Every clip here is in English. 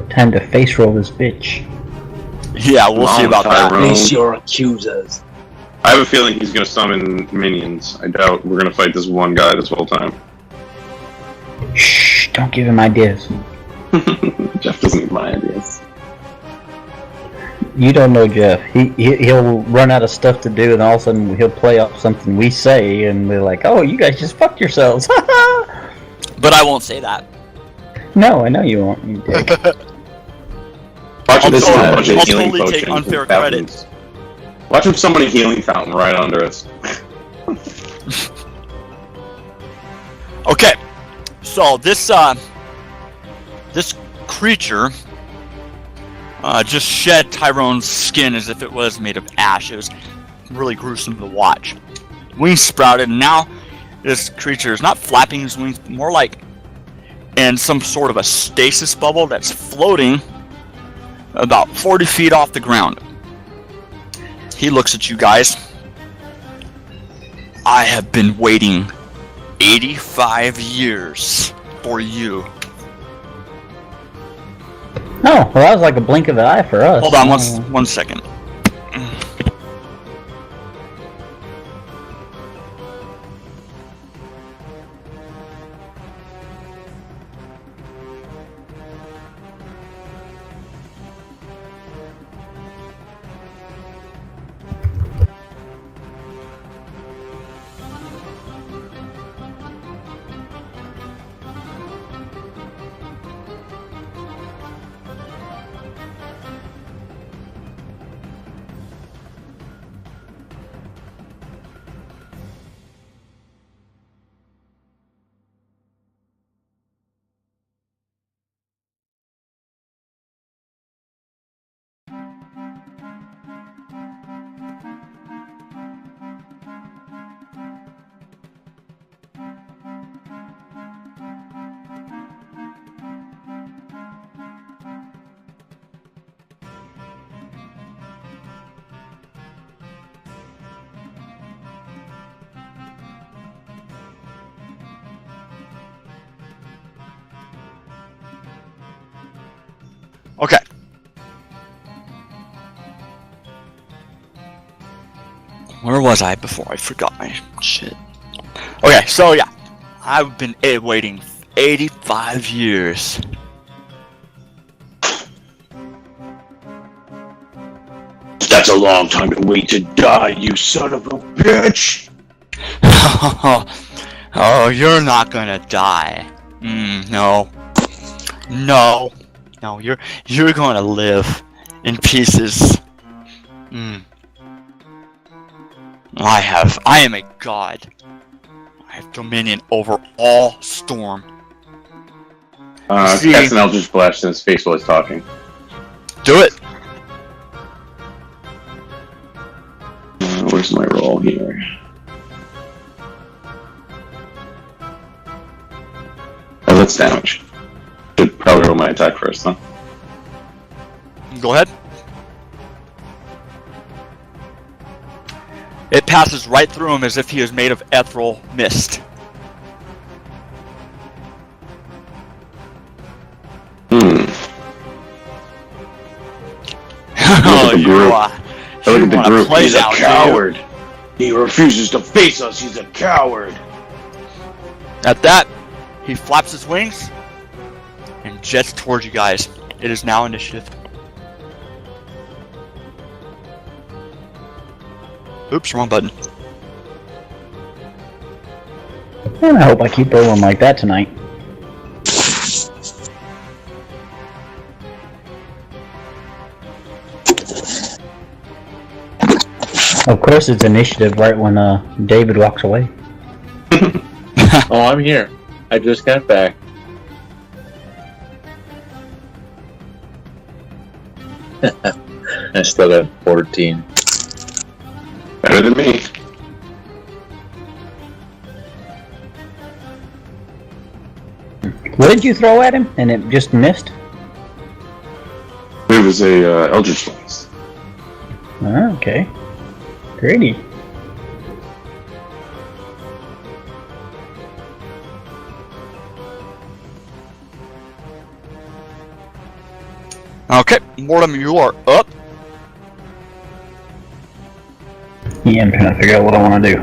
Time to face roll this bitch. Yeah, we'll see about Tyrone. that. Face your accusers. I have a feeling he's going to summon minions. I doubt we're going to fight this one guy this whole time. Shh! Don't give him ideas. Jeff doesn't need my ideas. You don't know Jeff. He'll run out of stuff to do, and all of a sudden he'll play off something we say, and we're like, "Oh, you guys just fucked yourselves." But I won't say that. No, I know you won't. You dick. Watch him summon a bunch of I'll healing totally take potions unfair and fountains. credit. Watch him summon a healing fountain right under us. Okay, so this creature just shed Tyrone's skin as if it was made of ash. It was really gruesome to watch. Wings sprouted, and now this creature is not flapping his wings, but more like in some sort of a stasis bubble that's floating about 40 feet off the ground. He looks at you guys. I have been waiting 85 years for you. Oh, well, that was like a blink of an eye for us. Hold on one second. Okay. Where was I before I forgot my shit? Okay, so yeah. I've been waiting 85 years. That's a long time to wait to die, you son of a bitch! Oh, you're not gonna die. No. No. No, you're gonna live in pieces. I am a god. I have dominion over all storm. Cast an Eldritch Blast in his face while he's talking. Do it. Where's my roll here? Oh, that's damage. Should probably roll my attack first, huh? Go ahead. It passes right through him as if he is made of ethereal mist. Oh, you want to play He's now, a coward. He refuses to face us. He's a coward. At that, he flaps his wings and jets towards you guys. It is now initiative. Oops, wrong button. And I hope I keep rolling like that tonight. Of course it's initiative right when David walks away. Oh, I'm here. I just got back. I still got 14. Better than me. What did you throw at him and it just missed? It was a Eldritch Blast. Oh, okay. Pretty. Okay, Mortem, you are up. Yeah, I'm trying to figure out what I want to do.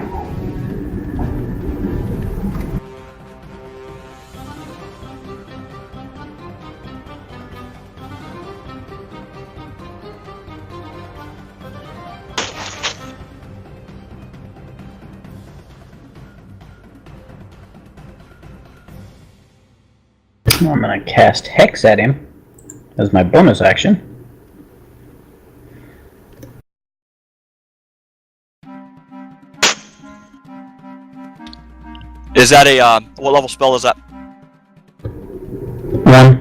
I'm gonna cast Hex at him as my bonus action. Is that a, what level spell is that? 1.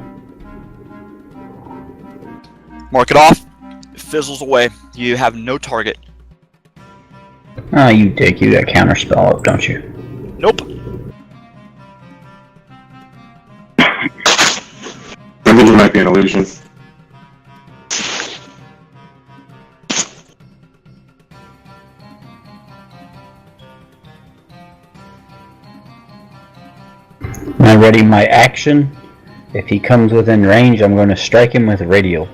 Mark it off. It fizzles away. You have no target. Oh, you dick. You got counterspell up, don't you? Nope. I think it might be an illusion. Now, ready my action. If he comes within range, I'm going to strike him with radial.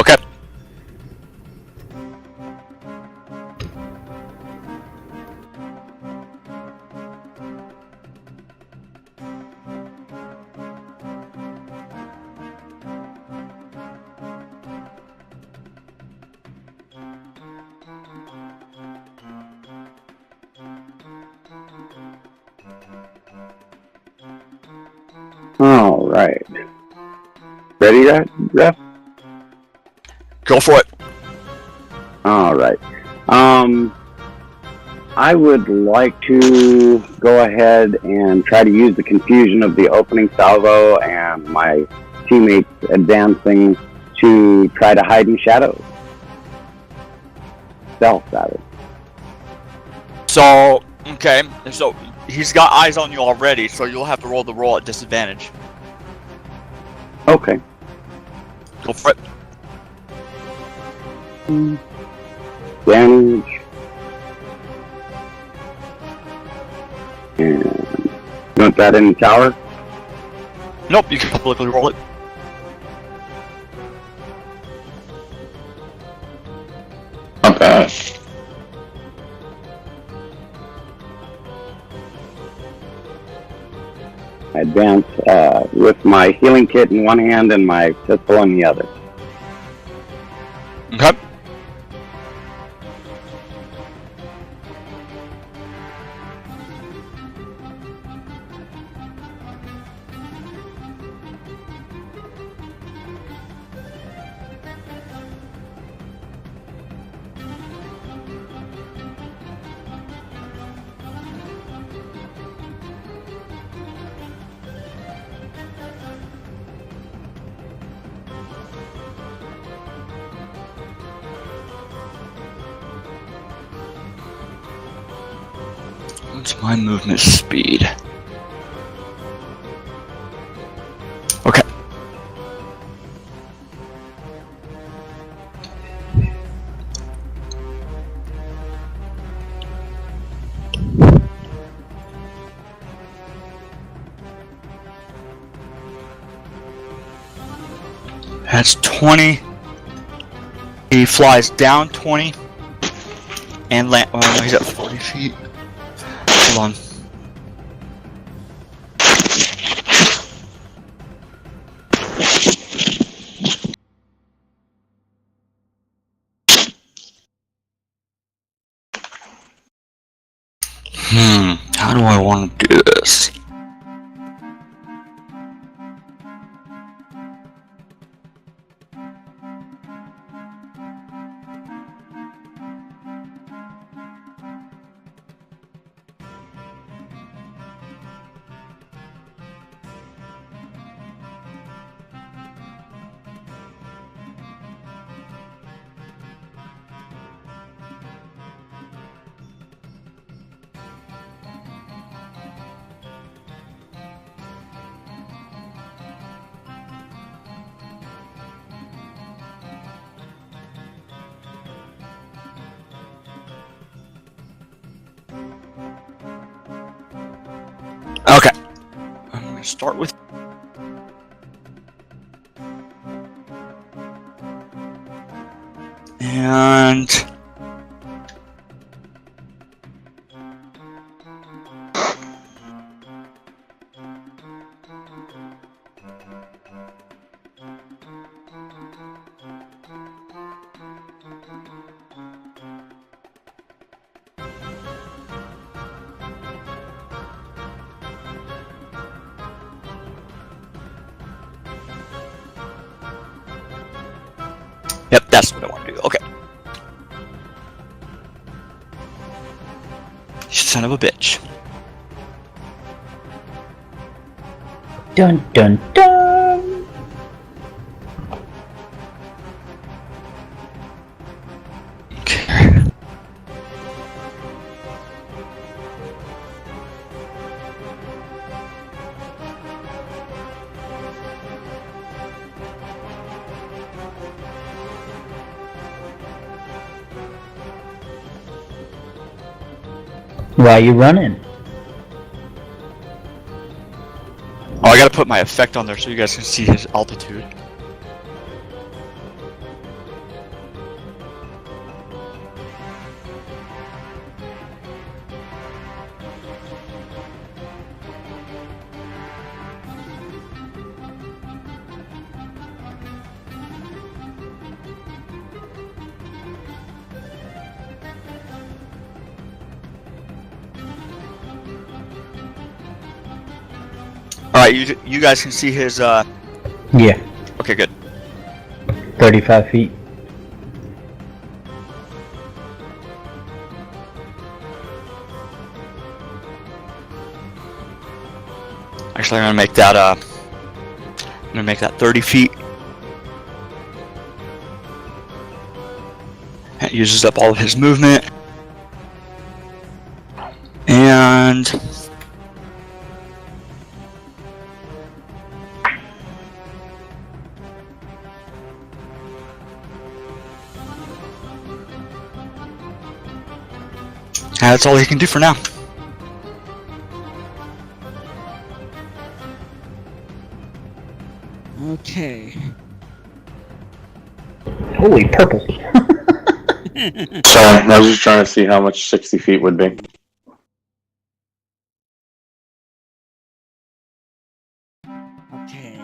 Okay. All right. Ready, Ref? Go for it. All right. I would like to go ahead and try to use the confusion of the opening salvo and my teammates advancing to try to hide in shadows. Stealth, that is. So, okay. So, he's got eyes on you already, so you'll have to roll the roll at disadvantage. Okay. Go for it. Damage. And you want that in the tower? Nope, you can publicly roll it. Not bad. I advance with my healing kit in one hand and my pistol in the other. Okay. What's my movement speed? Okay. That's 20. He flies down 20 and land. Oh no, he's at 40 feet. Hold on. How do I want to do this? Okay. I'm going to start with And yep, that's what I want to do. Okay. Son of a bitch. Dun dun dun! Okay. Why you running? Oh, I gotta put my effect on there so you guys can see his altitude. Alright, you guys can see his, Yeah, okay, good. 35 feet. Actually, I'm gonna make that 30 feet. That uses up all of his movement. And that's all he can do for now. Okay. Holy purple. Sorry, I was just trying to see how much 60 feet would be. Okay.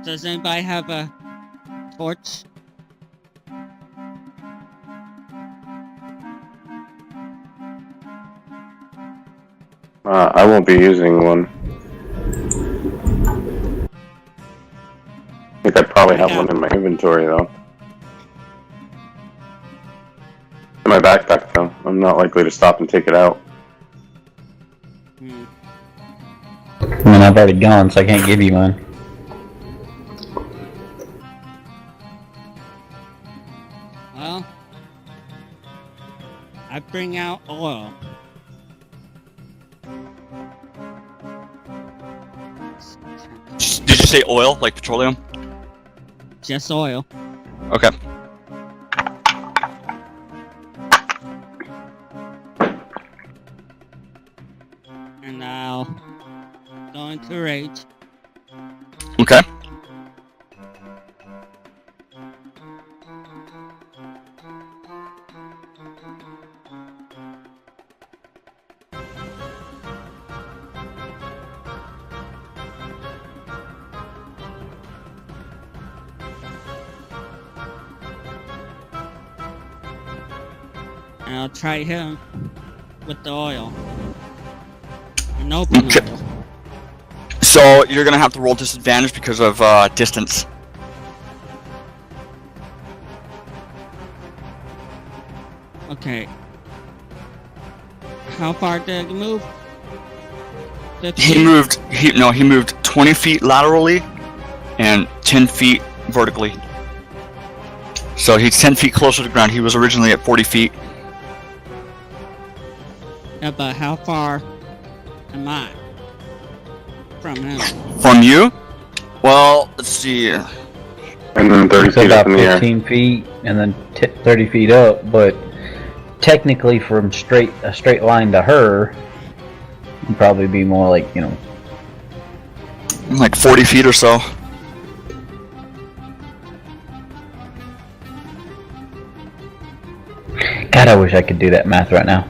Does anybody have a torch? I won't be using one. I think I probably have one in my inventory though. In my backpack though. I'm not likely to stop and take it out. Hmm. I mean, I've already gone, so I can't give you one. Well, I bring out oil. Did you say oil, like petroleum? Just oil. Okay. And I'll go into rage. Okay. And I'll try him with the oil. An open Okay. oil. So you're gonna have to roll disadvantage because of distance. Okay. How far did it move? 50? He moved 20 feet laterally and 10 feet vertically. So he's 10 feet closer to the ground. He was originally at 40 feet. Yeah, but how far am I from him? From you? Well, let's see. And then 30 It's feet about up in the air. 15 feet and then 30 feet up, but technically from a straight line to her, it'd probably be more like, you know, Like 40 feet or so. I wish I could do that math right now.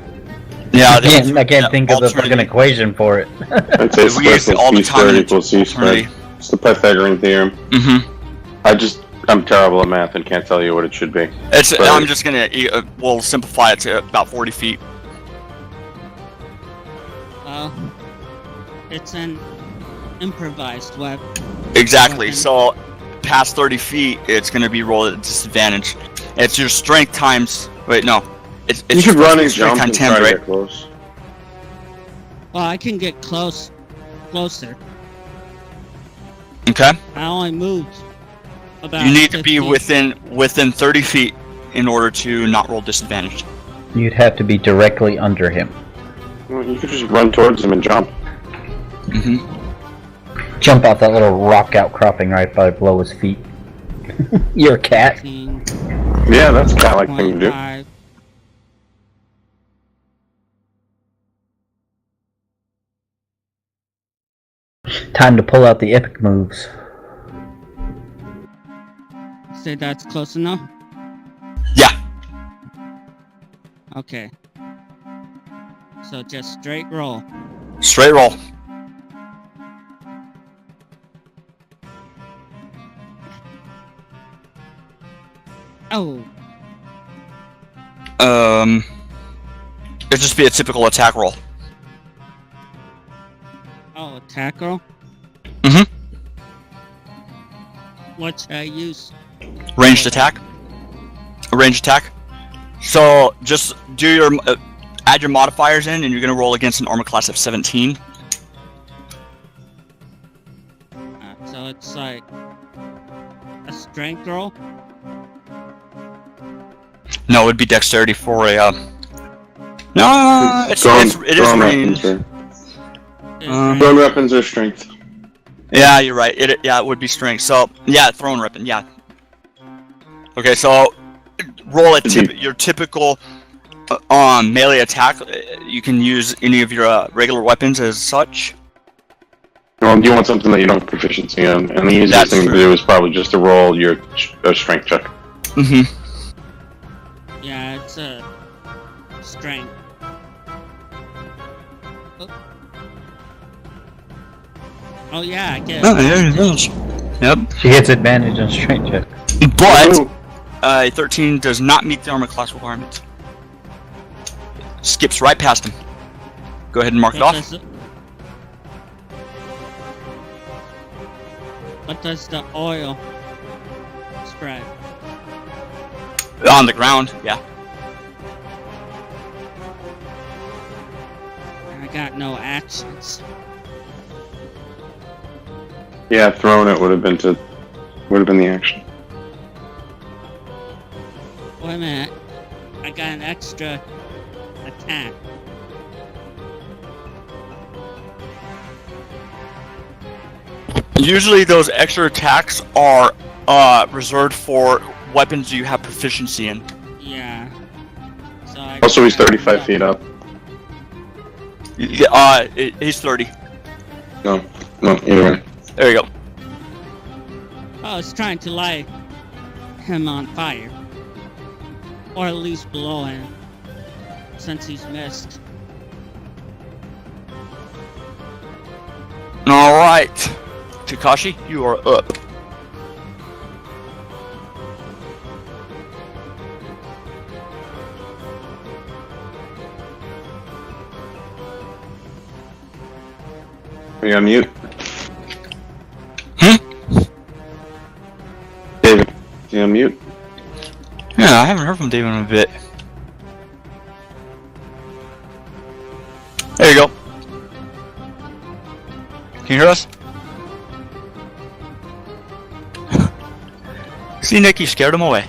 Yeah, I can't think of the fucking equation for it. I'd say We use it all the C time squared in equals C squared. alternative. It's the Pythagorean theorem. Mm-hmm. I'm terrible at math and can't tell you what it should be. I'm just gonna we'll simplify it to about 40 feet. Well, it's an improvised weapon. Exactly. So past 30 feet, it's gonna be rolled at a disadvantage. It's your strength times. Wait, no. It's You should your run and strength jump and times try 10, to right? get close. Well, I can get closer. Okay. I only moved about. You need to be 15. within 30 feet in order to not roll disadvantage. You'd have to be directly under him. Well, you could just run towards him and jump. Mm-hmm. Jump out that little rock outcropping right below his feet. You're a cat. 15, Yeah, that's a cat-like thing to do. 25. Time to pull out the epic moves. Say that's close enough? Yeah. Okay. So just straight roll. Straight roll. Oh, It'd just be a typical attack roll. attack roll? Mhm. What should I use? Ranged attack. A ranged attack. So just do your add your modifiers in, and you're gonna roll against an armor class of 17. So it's like a strength roll? No, it would be dexterity for a. No, it is Thrown ranged. weapons are- Is thrown weapons are strength. Yeah, you're right. It would be strength. So yeah, thrown weapon. Yeah. Okay, so roll your typical melee attack. You can use any of your regular weapons as such. Well, you want something that you don't have proficiency in, and the easiest That's thing true. to do is probably just to roll your strength check. Mm-hmm. Yeah, it's a strength. Oh yeah, I get Oh, there it is. Yep. She gets advantage on strength check. But Ooh. 13 does not meet the armor class requirement. Skips right past him. Go ahead and mark it off. What does the oil spread? On the ground, yeah. I got no actions. Yeah, thrown it would have been the action. Wait a minute. I got an extra attack. Usually those extra attacks are reserved for weapons you have proficiency in. Yeah. So I Also, he's 35 feet up. Yeah, he's 30. No, either way. There you go. I was trying to light him on fire. Or at least blow him. Since he's missed. Alright. Takashi, you are up. Are you on mute? Hmm? David, you on mute? Yeah, I haven't heard from David in a bit. There you go. Can you hear us? See, Nick, you scared him away.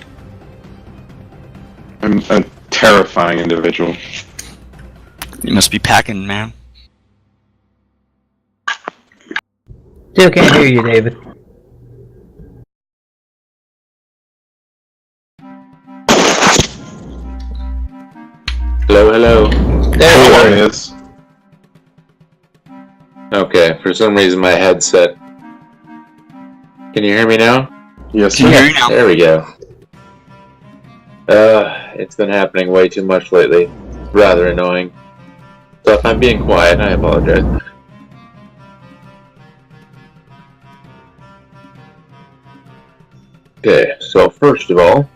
I'm a terrifying individual. You must be packing, man. Still can't hear you, David. Hello. There he is. Okay, for some reason my headset. Can you hear me now? Yes, Can you sir. hear you now? There we go. It's been happening way too much lately. Rather annoying. So if I'm being quiet, I apologize. Okay, so first of all,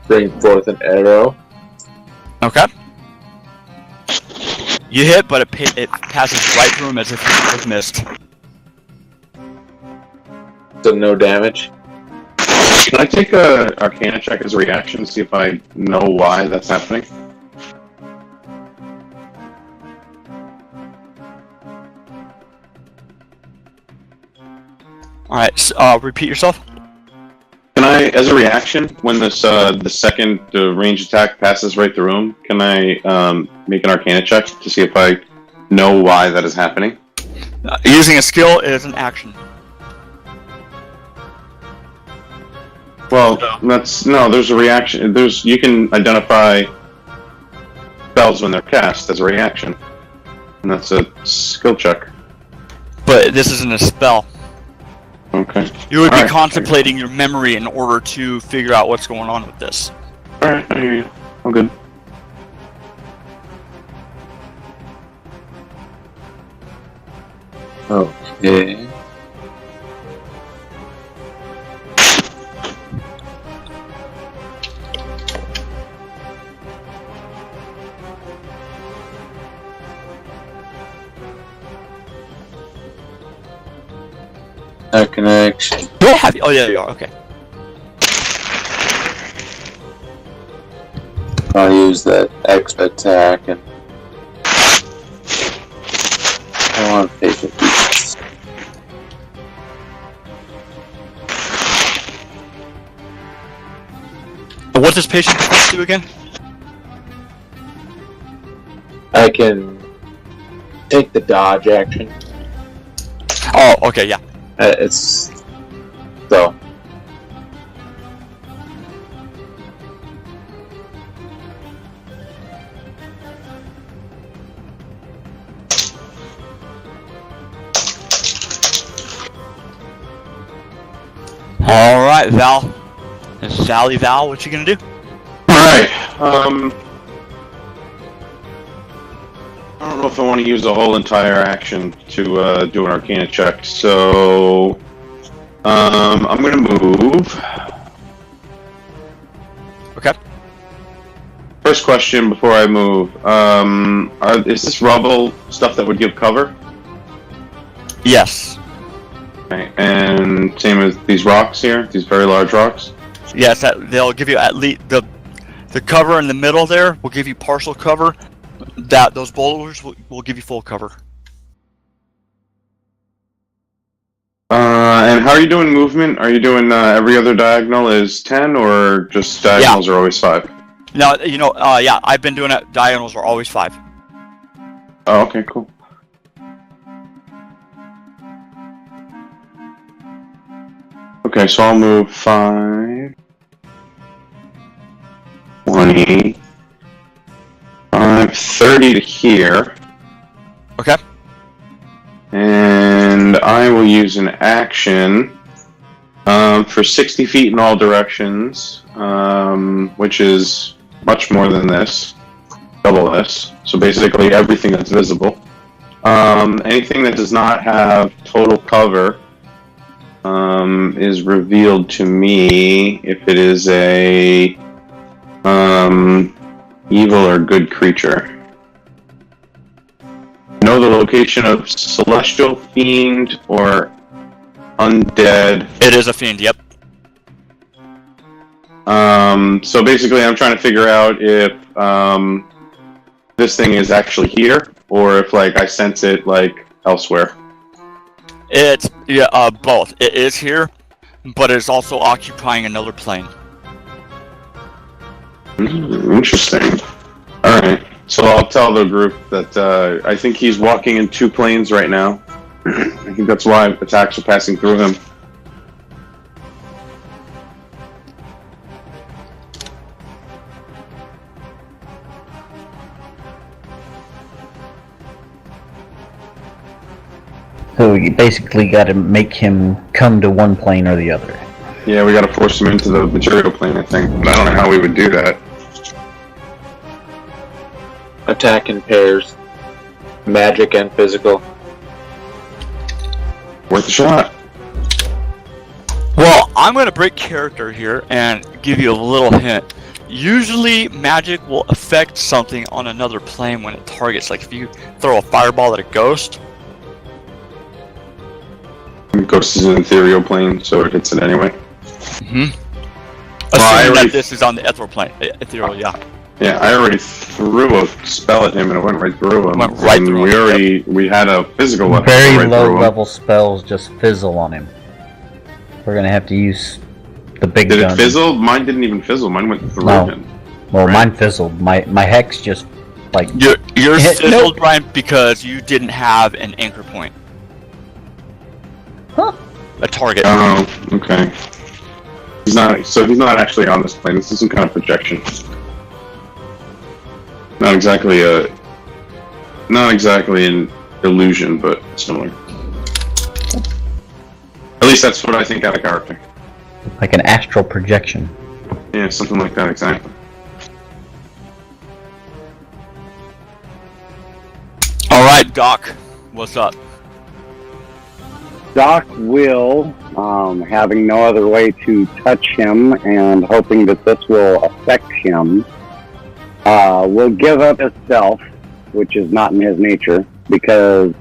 bring forth an arrow. Okay. You hit, but it passes right through him as if it was missed. So no damage. Can I take a Arcana check as a reaction to see if I know why that's happening? Alright, repeat yourself. Can I, as a reaction, when this the second range attack passes right through him, can I make an Arcana check to see if I know why that is happening? Using a skill is an action. Well, there's a reaction. You can identify spells when they're cast as a reaction, and that's a skill check. But this isn't a spell. Okay. You would be Alright. contemplating your memory in order to figure out what's going on with this. Alright, I hear you. I'm good. Okay. That connects. Do I have you? Oh, yeah, you are. Okay. I'll use that X attack and I want patient defense. What does patient defense do again? I can take the dodge action. Oh, okay, yeah. It's so. Alright, Val. Sally Val, what you gonna do? Alright, I don't know if I want to use the whole entire action to do an Arcana check, so I'm gonna move. Okay. First question before I move: is this rubble stuff that would give cover? Yes. Okay. And same as these rocks here, these very large rocks. Yes, they'll give you at least the cover in the middle there will give you partial cover. Those boulders will give you full cover. And how are you doing movement? Are you doing every other diagonal is 10, or just diagonals are always 5? No, yeah, I've been doing it. Diagonals are always 5. Oh, okay, cool. Okay, so I'll move 5, 20, 30 to here. Okay. And I will use an action for 60 feet in all directions, which is much more than this. Double this. So basically everything that's visible. Anything that does not have total cover is revealed to me if it is a evil or good creature. Know the location of celestial, fiend, or undead. It is a fiend, yep. So basically I'm trying to figure out if this thing is actually here, or if I sense it elsewhere. It's both. It is here, but it's also occupying another plane. Interesting. Alright, so I'll tell the group that I think he's walking in 2 planes right now. I think that's why attacks are passing through him. So you basically got to make him come to one plane or the other. Yeah, we gotta force him into the material plane, I think. But I don't know how we would do that. Attack in pairs. Magic and physical. Worth a shot. Well, I'm going to break character here and give you a little hint. Usually, magic will affect something on another plane when it targets. Like if you throw a fireball at a ghost. Ghost is an ethereal plane, so it hits it anyway. Mm-hmm. I Assuming already- that this is on the ethereal plane. Ethereal, yeah. Yeah, I already threw a spell at him and it went right through him. Went right and through we had a physical weapon. Very right low through him. level spells just fizzle on him. We're gonna have to use the big Did gun. it fizzle? Mine didn't even fizzle. Mine went through No. him. Well, Right. mine fizzled. My hex just like Yours Nope. fizzled, Brian, because you didn't have an anchor point. Huh. A target. Oh, okay. He's not actually on this plane. This is some kind of projection. Not exactly an illusion, but similar. At least that's what I think out of character. an astral projection. Yeah, something like that, exactly. All right, Doc. What's up? Doc will, having no other way to touch him and hoping that this will affect him, will give up his self, which is not in his nature, because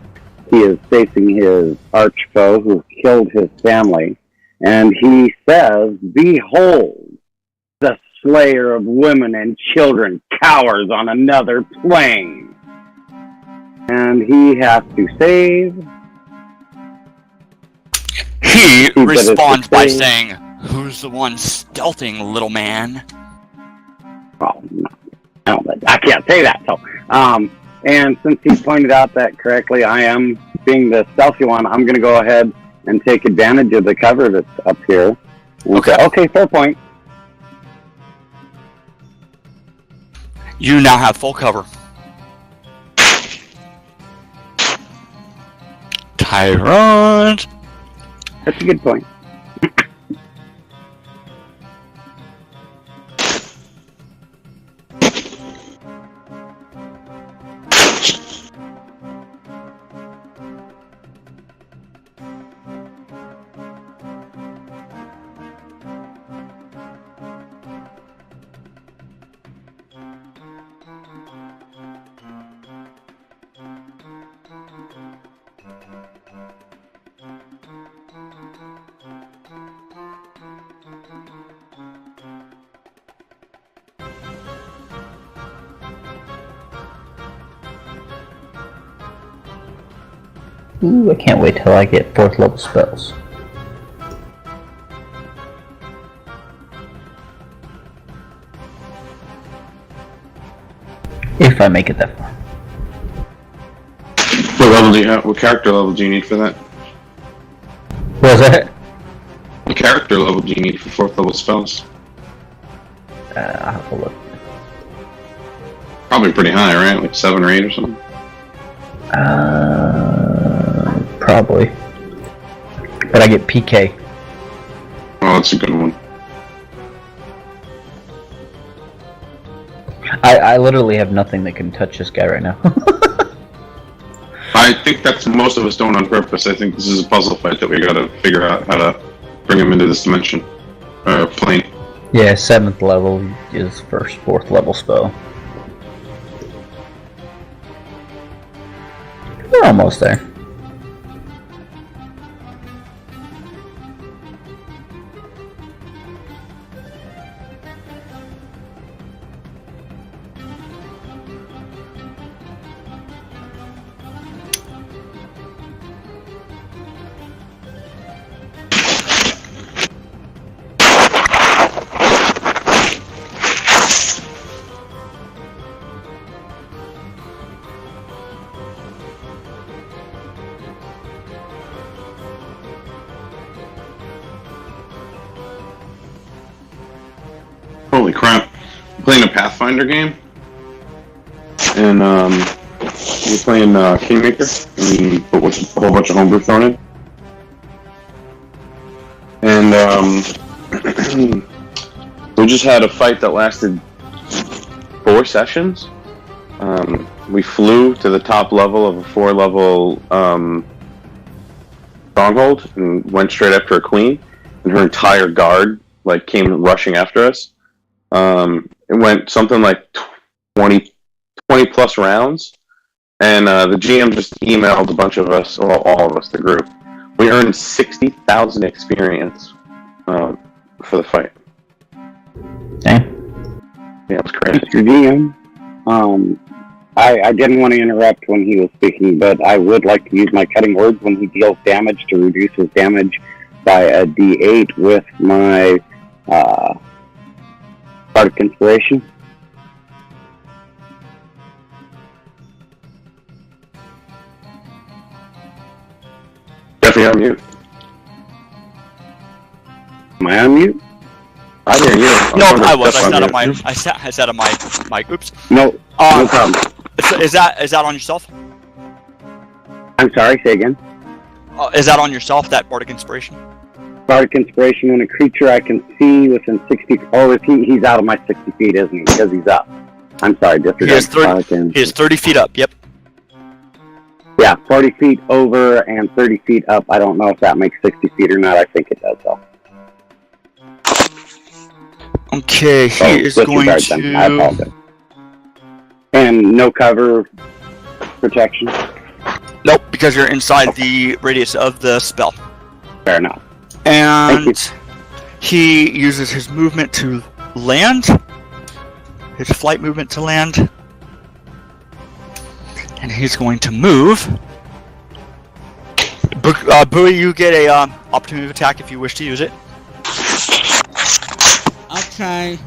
he is facing his arch foe who killed his family. And he says, "Behold, the slayer of women and children cowers on another plane." And he has to save. He But responds it's by the same. saying, "Who's the one stealthing, little man?" Well, no, I can't say that. So, and since he pointed out that correctly, I am being the stealthy one. I'm going to go ahead and take advantage of the cover that's up here. And Okay. say, okay, fair point. You now have full cover. Tyrone. That's a good point. Ooh, I can't wait till I get 4th level spells. If I make it that far. What level do you have? What character level do you need for that? What was that? What character level do you need for 4th level spells? I'll have to look. Probably pretty high, right? Like 7 or 8 or something? Probably. But I get PK. Oh, that's a good one. I literally have nothing that can touch this guy right now. I think that's most of us don't on purpose. I think this is a puzzle fight that we gotta figure out how to bring him into this dimension. Plane. Yeah, 7th level is first 4th level spell. We're almost there. Holy crap. I'm playing a Pathfinder game. And, we're playing, Kingmaker. But with a whole bunch of homebrew thrown in. And, We just had a fight that lasted 4 sessions. We flew to the top level of a 4-level stronghold and went straight after a queen, and her entire guard came rushing after us. It went something like 20 plus rounds, and the GM just emailed a bunch of us, well, all of us, the group. We earned 60,000 experience for the fight. Dang. Yeah, it was crazy. Mr. GM, I didn't want to interrupt when he was speaking, but I would like to use my cutting words when he deals damage to reduce his damage by a D8 with my Bardic Inspiration. Jeffrey, on mute. Am I on mute? I hear you. No, I was. I sat on my mic. Oops. No, no problem. Is that on yourself? I'm sorry, say again. Is that on yourself, that Bardic Inspiration? Bardic Inspiration, when a creature I can see within 60... Oh, he's out of my 60 feet, isn't he? Because he's up. I'm sorry, He is 30 feet up, yep. Yeah, 40 feet over and 30 feet up. I don't know if that makes 60 feet or not. I think it does, though. Okay, he is going to... I apologize. And no cover protection? Nope, because you're inside the radius of the spell. Fair enough. And he uses his movement to land. His flight movement to land. And he's going to move. Bowie, you get a opportunity attack if you wish to use it. I'll try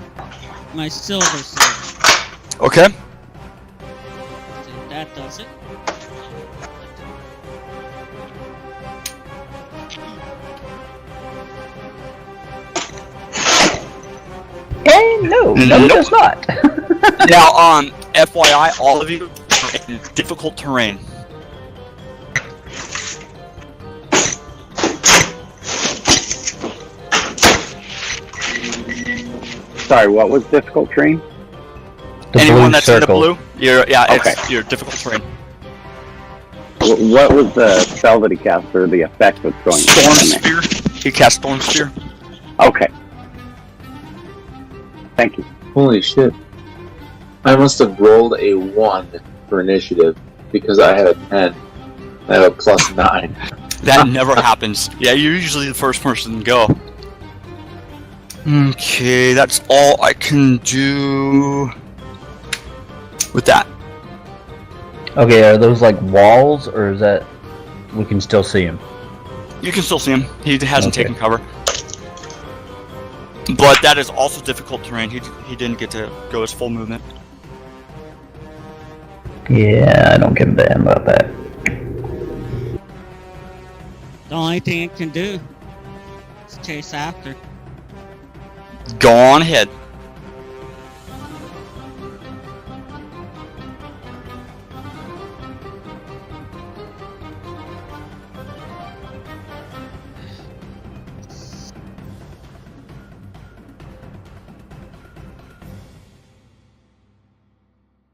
my silver sword. Okay. See if that does it. No, it does not. Now, FYI, all of you are in difficult terrain. Sorry, what was difficult terrain? Anyone that's circle. in the blue, you're difficult terrain. What was the spell that he cast, or the effect that's going Storm on Spear. He cast Storm Spear. Okay. Thank you. Holy shit. I must have rolled a 1 for initiative because I had a 10. I have a plus 9. That never happens. Yeah, you're usually the first person to go. Okay, that's all I can do with that. Okay, are those like walls, or is that we can still see him? You can still see him. He hasn't Okay. taken cover. But that is also difficult terrain. He didn't get to go his full movement. Yeah, I don't give a damn about that. The only thing it can do is chase after. Go on ahead.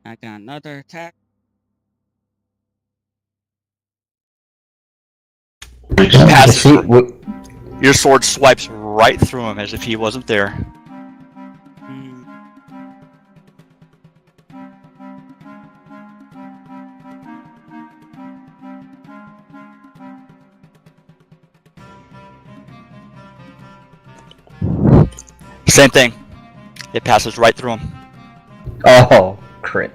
I got another attack. Passes. See, w- Your sword swipes right through him as if he wasn't there. Hmm. Same thing. It passes right through him. Oh, crit.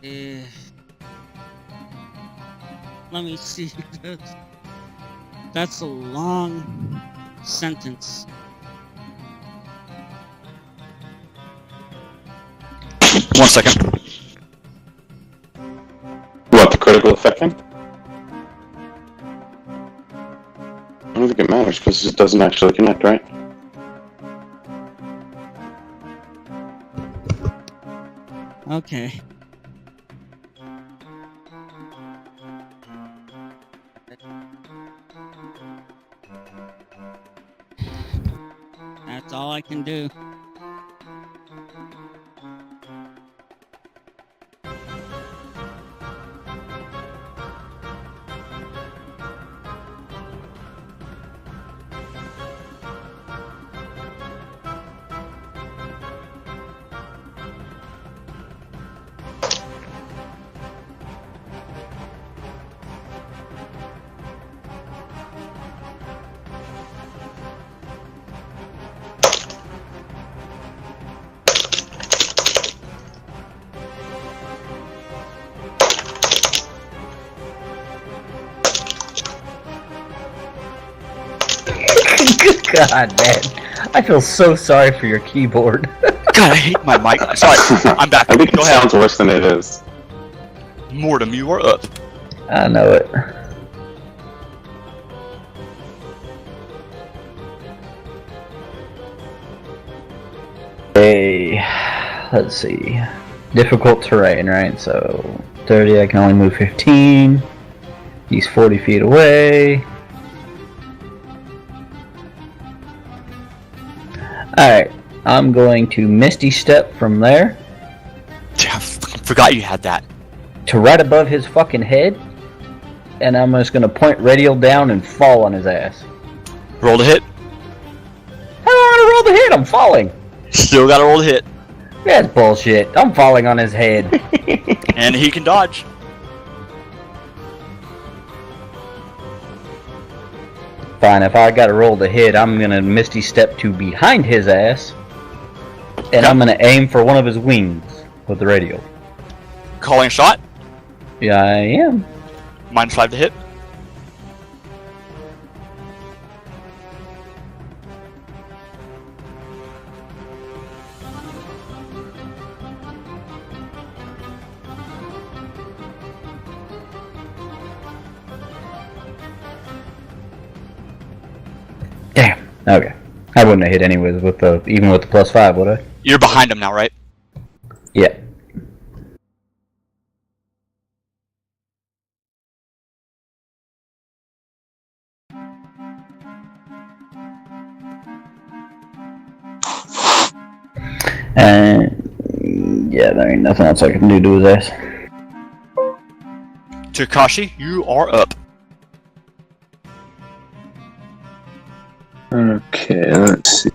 Eh. Let me see. That's a long sentence. One second. What, the critical effect thing? I don't think it matters because it doesn't actually connect, right? Okay. can do. God, man. I feel so sorry for your keyboard. God, I hate my mic. Sorry, I'm back. I think Go it ahead. sounds worse than it is. Mortem, you are up. I know it. Hey, let's see. Difficult terrain, right? So 30, I can only move 15. He's 40 feet away. Alright, I'm going to Misty Step from there Yeah, I forgot you had that. to right above his fucking head. And I'm just going to point radial down and fall on his ass. Roll to hit. How do I want to roll the hit? I'm falling. Still gotta roll to hit. That's bullshit. I'm falling on his head. And he can dodge. Fine, if I gotta roll the hit, I'm gonna Misty Step to behind his ass. And I'm gonna aim for one of his wings with the radial. Calling a shot. Yeah, I am. -5 to hit. Damn. Okay. I wouldn't have hit anyways with the even with the +5, would I? You're behind him now, right? Yeah. And yeah, there ain't nothing else I can do to his ass. Takashi, you are up. Okay, let's see.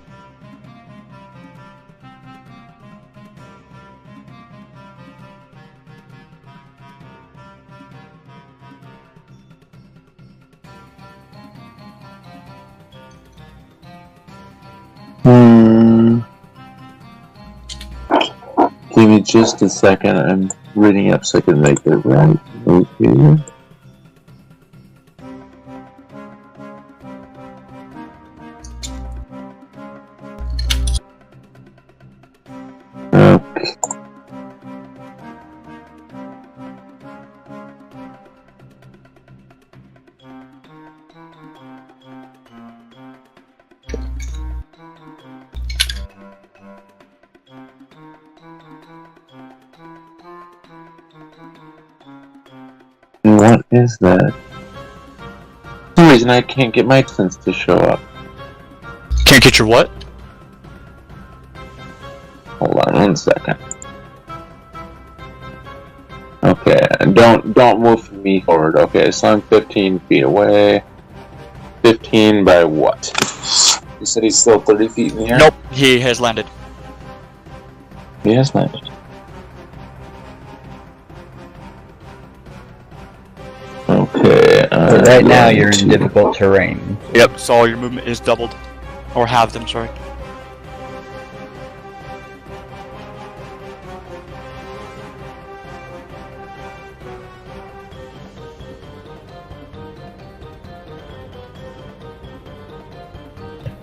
Give me just a second. I'm reading up so I can make the right move here. Okay. What is that? For some reason I can't get my sense to show up. Can't get your what? Hold on 1 second. Okay, don't move me forward. Okay, so I'm 15 feet away. 15 by what? You said he's still 30 feet in the air? Nope, he has landed. He has landed. Okay, But right now you're in difficult terrain. Yep, so all your movement is doubled. Or halved, I'm sorry.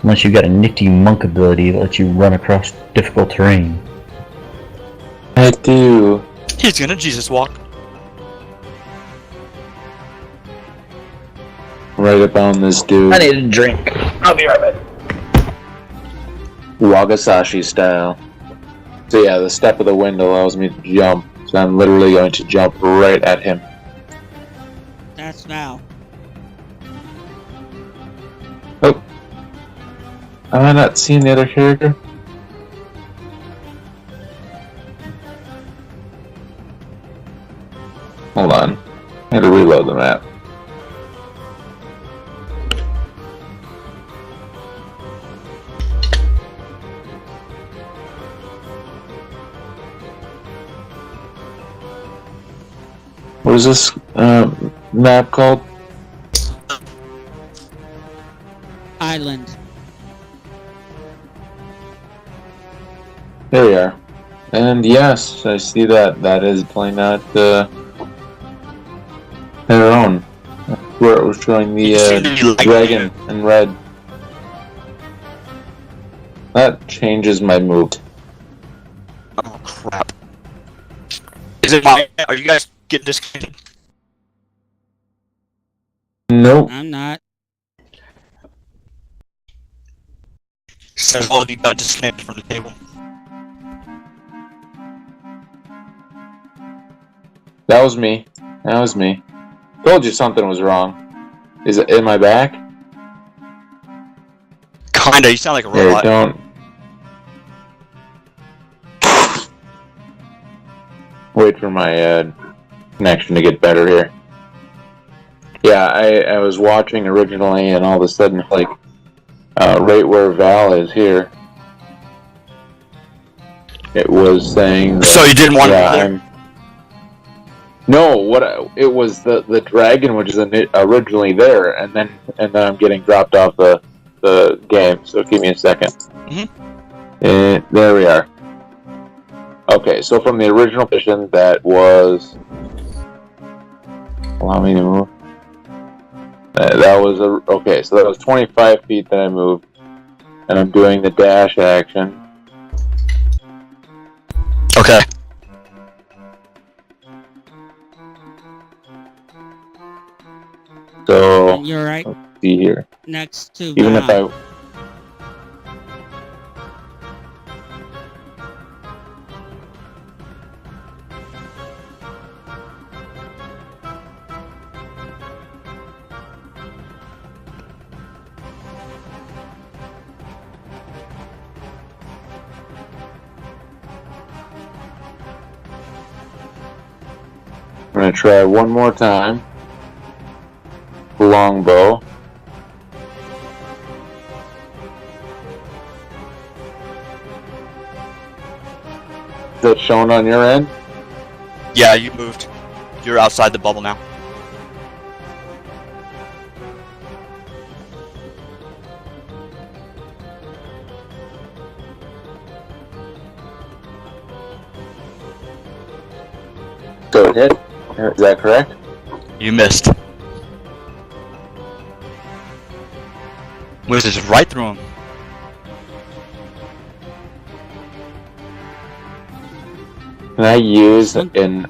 Unless you got a nifty monk ability that lets you run across difficult terrain. I do. He's gonna Jesus walk. Right up on this dude. I need a drink. I'll be right back. Wagasashi style. So yeah, the step of the wind allows me to jump. So I'm literally going to jump right at him. That's Val. Oh. Am I not seeing the other character? Hold on. I had to reload the map. What is this map called? Island. There we are. And yes, I see that. That is playing out Tyrone, where it was showing the dragon in red. That changes my mood. Oh crap! Is it my? Are you guys getting disconnected? Nope. I'm not. So all of you got disconnected from the table. That was me. That was me. Told you something was wrong. Is it? Am I back? Kinda. You sound like a Here, robot. don't. Wait for my connection to get better here. Yeah, I was watching originally, and all of a sudden, like, right where Val is here, it was saying that, So you didn't want yeah, to be there? I'm. No, it was the dragon, which is originally there, and then I'm getting dropped off the game. So give me a second. There we are. Okay, so from the original mission, that was. Allow me to move. That was okay. So that was 25 feet that I moved, and I'm doing the dash action. Okay. So And you're right let's see here. next to Even if Val. I. I'm gonna try one more time. Longbow. Is that shown on your end? Yeah, you moved. You're outside the bubble now. So it hit. Is that correct? You missed. Whizzes right through him. Can I use Can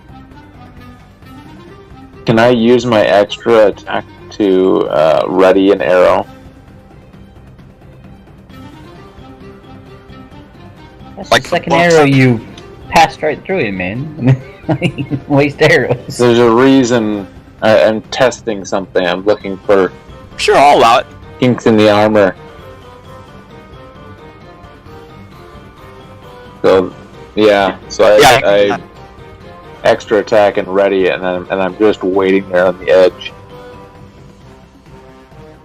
I use my extra attack to ready an arrow? That's Like the second the arrow you passed right through him, man. Waste arrows. There's a reason I'm testing something. I'm looking for Sure, I'll allow it. kinks in the armor. So, yeah. So I extra attack and ready, and I'm just waiting there on the edge.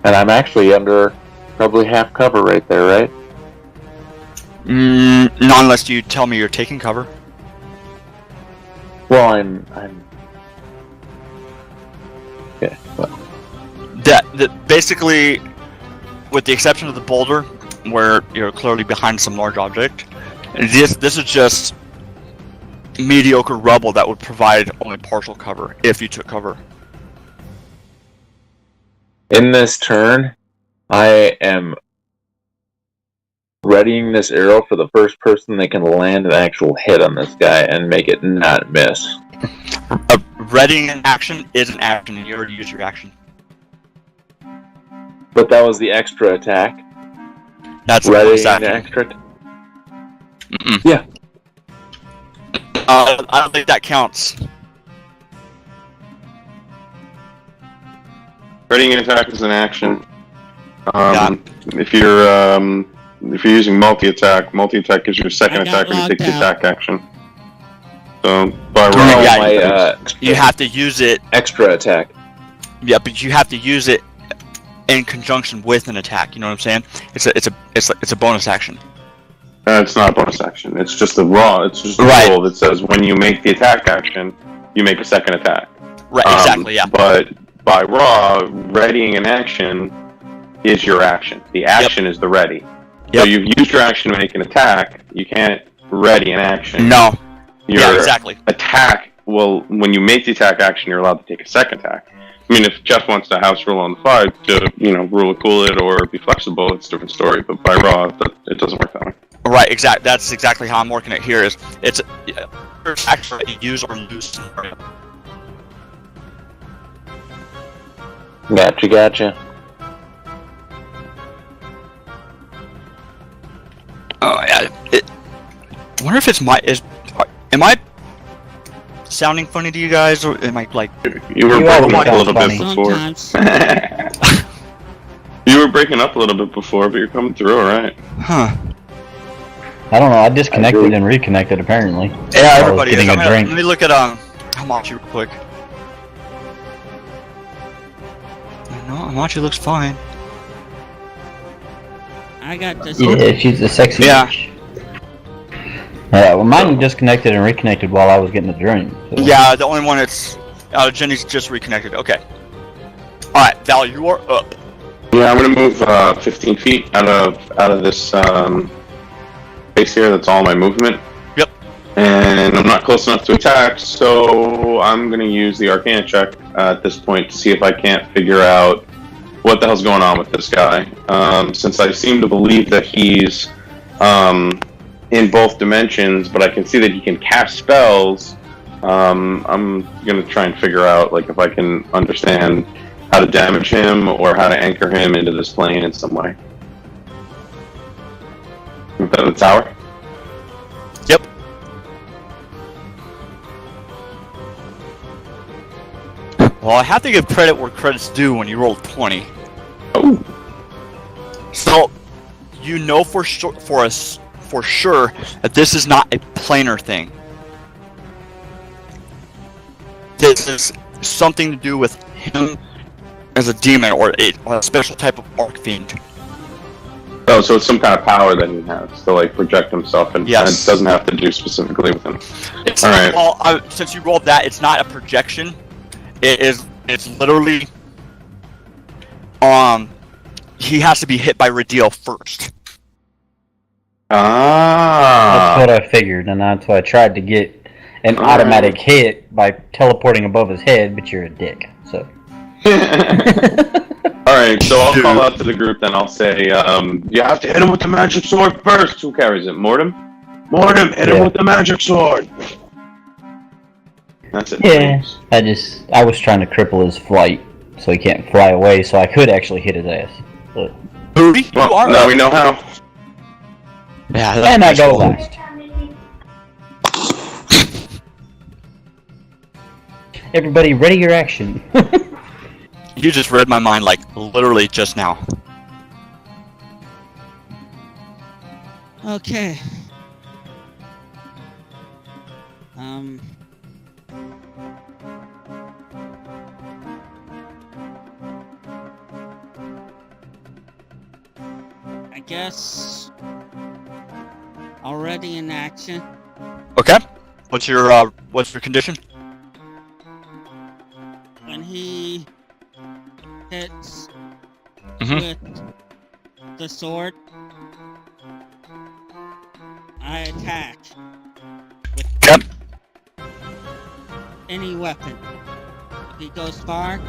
And I'm actually under probably half cover right there, right? Not unless you tell me you're taking cover. Well, I'm. Okay. Well, That basically, with the exception of the boulder, where you're clearly behind some large object, this is just mediocre rubble that would provide only partial cover if you took cover. in this turn, I am readying this arrow for the first person that can land an actual hit on this guy and make it not miss. Readying an action is an action, and you already used your action. But that was the extra attack. That's a Readying bonus the action. extra. Yeah. I don't think that counts. Readying an attack is an action. Yeah. If you're using multi-attack gives you a second I got attack when you take the logged out. attack action. So By No, raw, yeah, my You have to use it. extra attack. Yeah, but you have to use it in conjunction with an attack. You know what I'm saying? It's a bonus action. It's not a bonus action. It's just a raw. It's just a Right. rule that says when you make the attack action, you make a second attack. Right. Exactly. Yeah. But by raw, readying an action is your action. The action is the ready. So Yep. you've used your action to make an attack. You can't ready an action. No. Your Yeah. Exactly. attack. Well, when you make the attack action, you're allowed to take a second attack. I mean, if Jeff wants to house rule on the fly to, rule it, cool it, or be flexible, it's a different story. But by raw, it doesn't work that way. Right. Exact. That's exactly how I'm working it here. It's actually use or lose. Gotcha. Oh yeah. I wonder if it's am I sounding funny to you guys, or am I like? You were You breaking always up a sound little bit funny. before. Sometimes. You were breaking up a little bit before, but you're coming through all right. Huh. I don't know. I disconnected and reconnected apparently. Yeah, I was everybody is. getting a drink. Let me look at Hamachi real quick. No, Hamachi looks fine. I got this. Yeah, she's a sexy Yeah. bitch. Yeah, well, mine disconnected and reconnected while I was getting a drink. So. Yeah, the only one that's Jenny's just reconnected. Okay. All right, Val, you are up. Yeah, I'm gonna move 15 feet out of this space here. That's all my movement. Yep. And I'm not close enough to attack, so I'm gonna use the Arcana check at this point to see if I can't figure out what the hell's going on with this guy. Since I seem to believe that he's in both dimensions, but I can see that he can cast spells. I'm gonna try and figure out if I can understand how to damage him or how to anchor him into this plane in some way. Is that the tower? Yep. Well, I have to give credit where credit's due when you rolled 20. Oh. So, you know for sure that this is not a planar thing. This is something to do with him as a demon or a special type of archfiend. Oh, so it's some kind of power that he has to project himself, and Yes. it doesn't have to do specifically with him. It's All right. Well, since you rolled that, it's not a projection. It's literally he has to be hit by Radiel first. Ah. That's what I figured, and that's why I tried to get an automatic hit by teleporting above his head, but you're a dick, so. Alright, so I'll call out to the group then. I'll say, you have to hit him with the magic sword first. Who carries it? Mortem? Mortem, hit him with the magic sword. That's it. Yeah, I was trying to cripple his flight, so he can't fly away, so I could actually hit his ass. But, Booty, you are Well, now up. we know how. Yeah, and I go last. Everybody, ready your action. You just read my mind literally just now. Okay. I guess already in action. Okay. What's your condition? When he hits Mhm. with the sword, I attack with Yep. any weapon. If he goes far,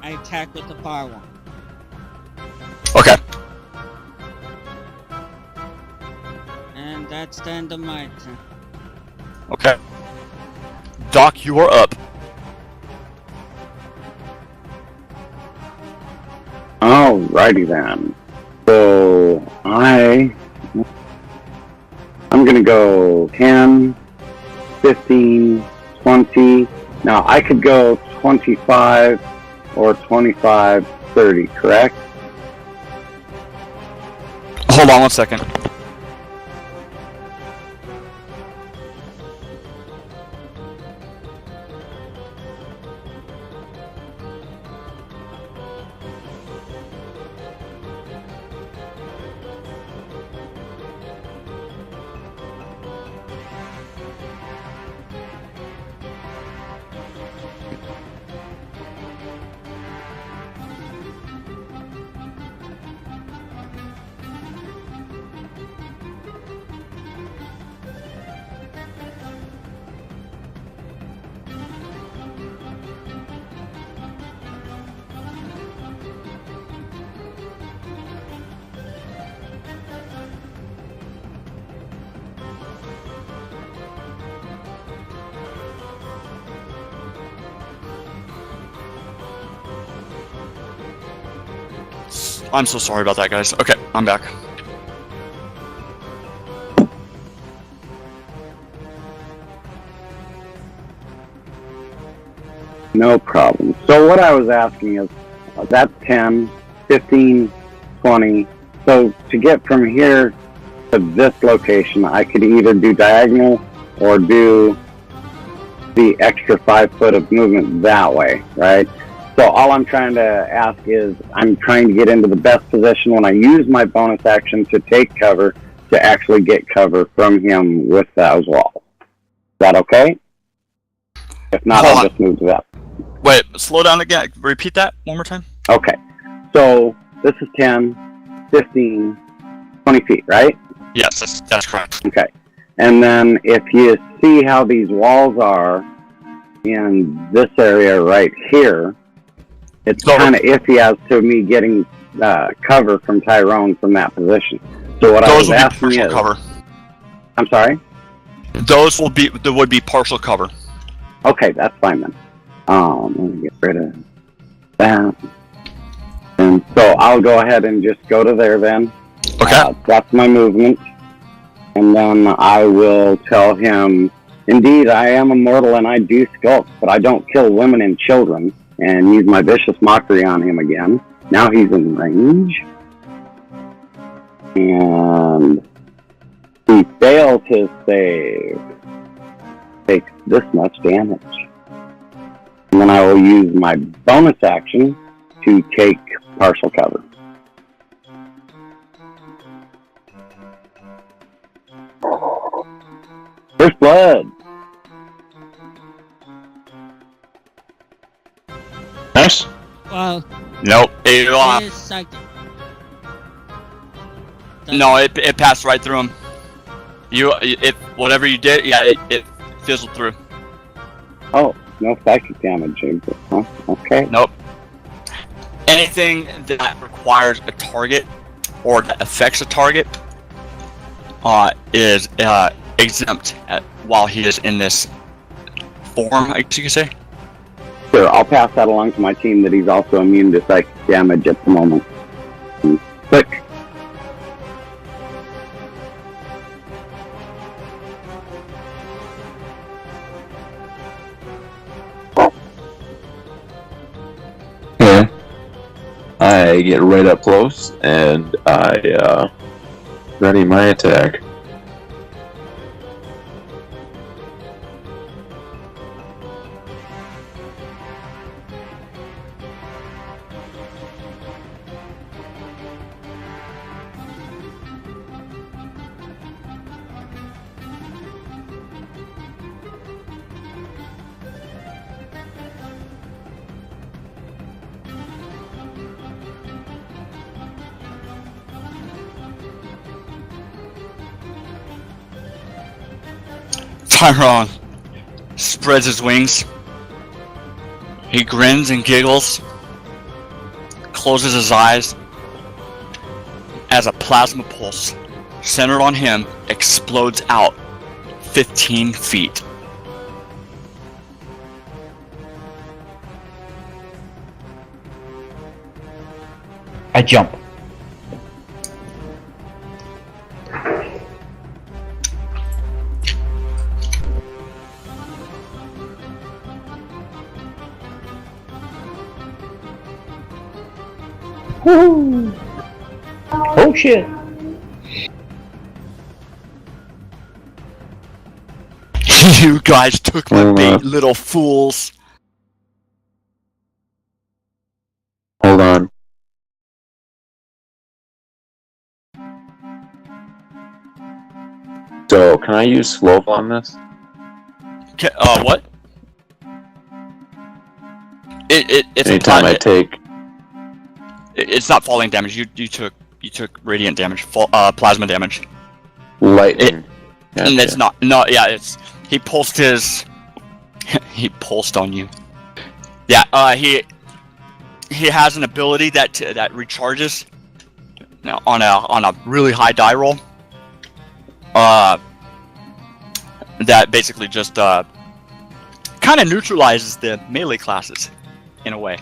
I attack with the far one. Okay. And that's the end of my turn. Okay. Doc, you are up. Alrighty then. So I'm gonna go 10, 15, 20. Now I could go 25 or 25, 30, correct? Hold on one second. I'm so sorry about that, guys. Okay, I'm back. No problem. So what I was asking is, that's 10, 15, 20. So to get from here to this location, I could either do diagonal or do the extra 5 foot of movement that way, right? So all I'm trying to ask is, I'm trying to get into the best position when I use my bonus action to take cover to actually get cover from him with those walls. Is that okay? If not, I'll just move to that. Wait, slow down again. Repeat that one more time. Okay. So this is 10, 15, 20 feet, right? Yes, that's correct. Okay. And then if you see how these walls are in this area right here, it's kind of iffy as to me getting cover from Tyrone from that position. So what I was asking is, cover. I'm sorry? There would be partial cover. Okay, that's fine then. Let me get rid of that. And so I'll go ahead and just go to there then. Okay. That's my movement. And then I will tell him, indeed, I am immortal and I do skulk, but I don't kill women and children, and use my vicious mockery on him again. Now he's in range. And he fails his save. Takes this much damage. And then I will use my bonus action to take partial cover. First blood. Nice. Well, Nope. it is psychic. No, it passed right through him. Whatever you did, yeah, it fizzled through. Oh, no psychic damage. Huh? Okay. Nope. Anything that requires a target or that affects a target is exempt while he is in this form, I guess you could say. Sure, I'll pass that along to my team that he's also immune to psychic damage at the moment. Click. Yeah. I get right up close and I ready my attack. Tyrone spreads his wings. He grins and giggles, closes his eyes as a plasma pulse centered on him explodes out 15 feet. I jump. Woo! Oh shit! You guys took my bait, little fools. Hold on. So, can I use slope on this? What? It's Anytime I take... It's not falling damage. You took radiant damage, plasma damage. Lightning. And it's not. No, yeah, it's he pulsed his. He pulsed on you. Yeah. He has an ability that recharges. Now on a really high die roll. That basically just kind of neutralizes the melee classes in a way.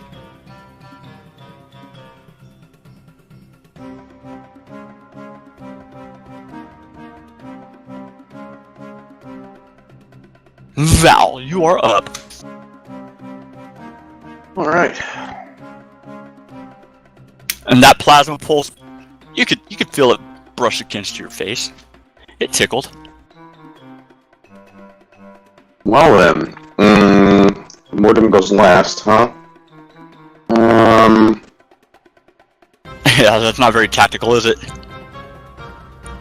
Val, you are up. All right. And that plasma pulse, you could feel it brush against your face. It tickled. Well then, Mortem goes last, huh? Yeah, that's not very tactical, is it?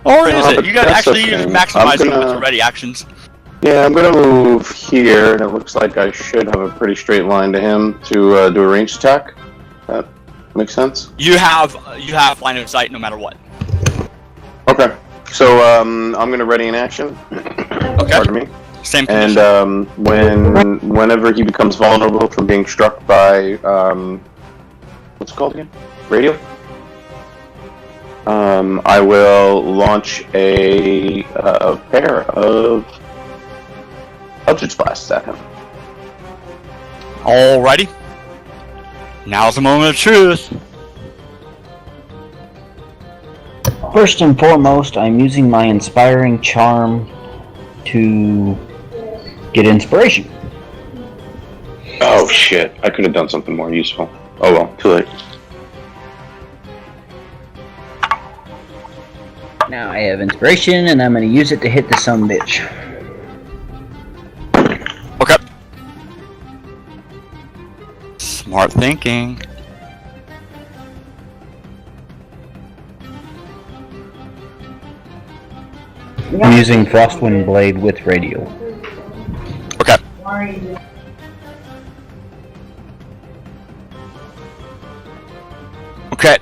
Or is it? You gotta that's actually okay. maximize I'm it with gonna- your ready actions. Yeah, I'm gonna move here, and it looks like I should have a pretty straight line to him to do a ranged attack. That makes sense. You have line of sight no matter what. Okay. So I'm gonna ready an action. Okay. Pardon me. Same And condition. whenever he becomes vulnerable from being struck by what's it called again? Radio. I will launch a pair of Eldritch Blasts at him. Alrighty. Now's the moment of truth. First and foremost, I'm using my inspiring charm to get inspiration. Oh shit! I could have done something more useful. Oh well, too late. Now I have inspiration, and I'm going to use it to hit the son bitch. Okay. Smart thinking. I'm using Frostwind Blade with radio. Okay. Okay.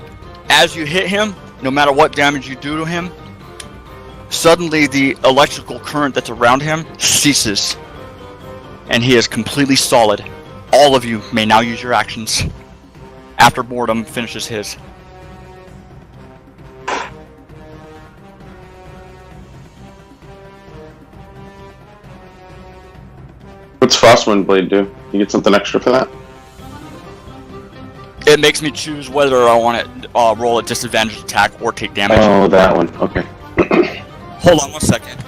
As you hit him, no matter what damage you do to him, suddenly the electrical current that's around him ceases. And he is completely solid. All of you may now use your actions after Mortem finishes his. What's Frostwind Blade do? You get something extra for that? It makes me choose whether I want to roll a disadvantaged attack or take damage. Oh, that one. Okay. Hold on 1 second.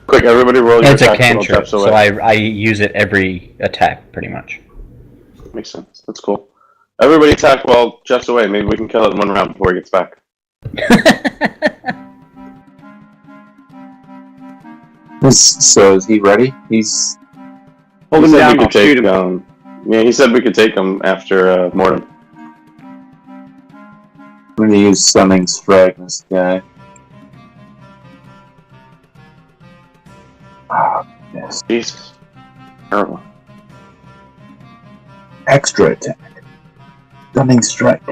Quick, everybody roll your It's a attacks and I'll cantrip, tap so I use it every attack, pretty much. Makes sense. That's cool. Everybody attack while Jeff's away. Maybe we can kill it in one round before he gets back. So is he ready? He's Hold He him said down, we could I'll shoot take, him. yeah, he said we could take him after Mortem. going to use Stunning Strike on this guy. Oh, yes. Jesus. Terrible. Extra attack. Stunning Strike.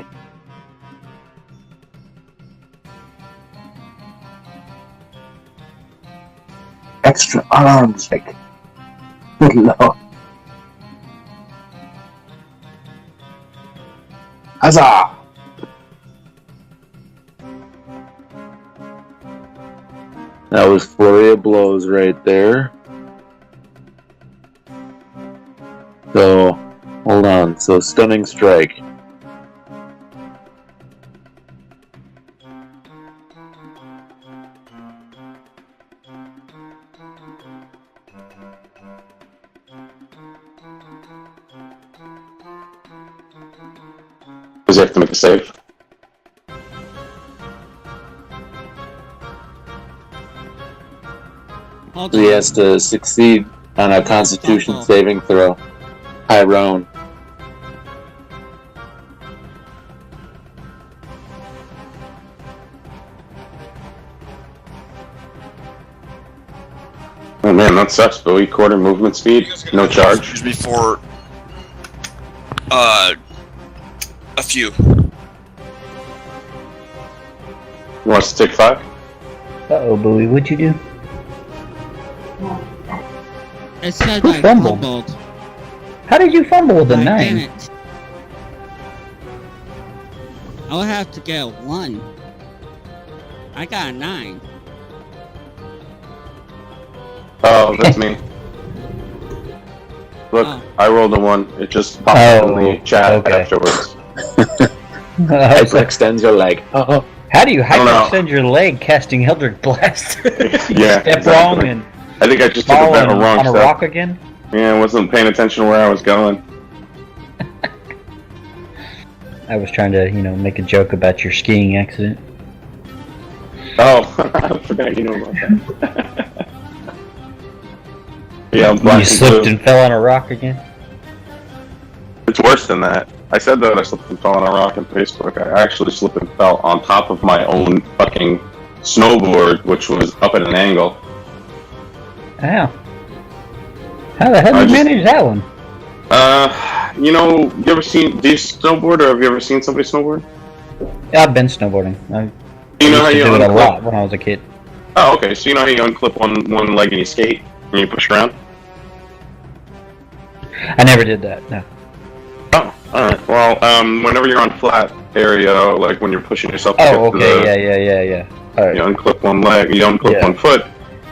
Extra arm strike. Good lord. Huzzah! That was flurry of blows right there. So, hold on. So, Stunning Strike. Does he have to make a save? Hold He on. has to succeed on a Constitution Uh-oh. saving throw. Tyrone. Oh man, that sucks. But we quarter movement speed, no charge. Excuse me for a few. You want us to take 5? Uh-oh, Bowie, what'd you do? It said Who I fumbled? fumbled. How did you fumble with a I 9? didn't. I would have to get a 1. I got a 9. Oh, that's me. Look, Oh. I rolled a 1. It just popped up in Oh, the chat okay. afterwards. Hyperextends your leg. Oh, How do you don't know. hyperextend your leg casting Eldritch Blast? You Yeah, step exactly. wrong and I think I just took fall a wrong on a step. rock again? Yeah, I wasn't paying attention to where I was going. I was trying to, make a joke about your skiing accident. Oh, I forgot you know about that. Yeah, I'm black You and slipped blue. and fell on a rock again? It's worse than that. I said that I slipped and fell on a rock on Facebook. I actually slipped and fell on top of my own fucking snowboard, which was up at an angle. Ow. How the hell did you manage that one? You ever seen, do you snowboard, or have you ever seen somebody snowboard? Yeah, I've been snowboarding. I You know how used you to do it a unclip? lot when I was a kid. Oh, okay, so you know how you unclip one leg and you skate, and you push around? I never did that, no. Oh, alright. Well, whenever you're on flat area, like when you're pushing yourself to Oh, get to okay, yeah. Alright. you unclip one leg, you unclip Yeah. one foot,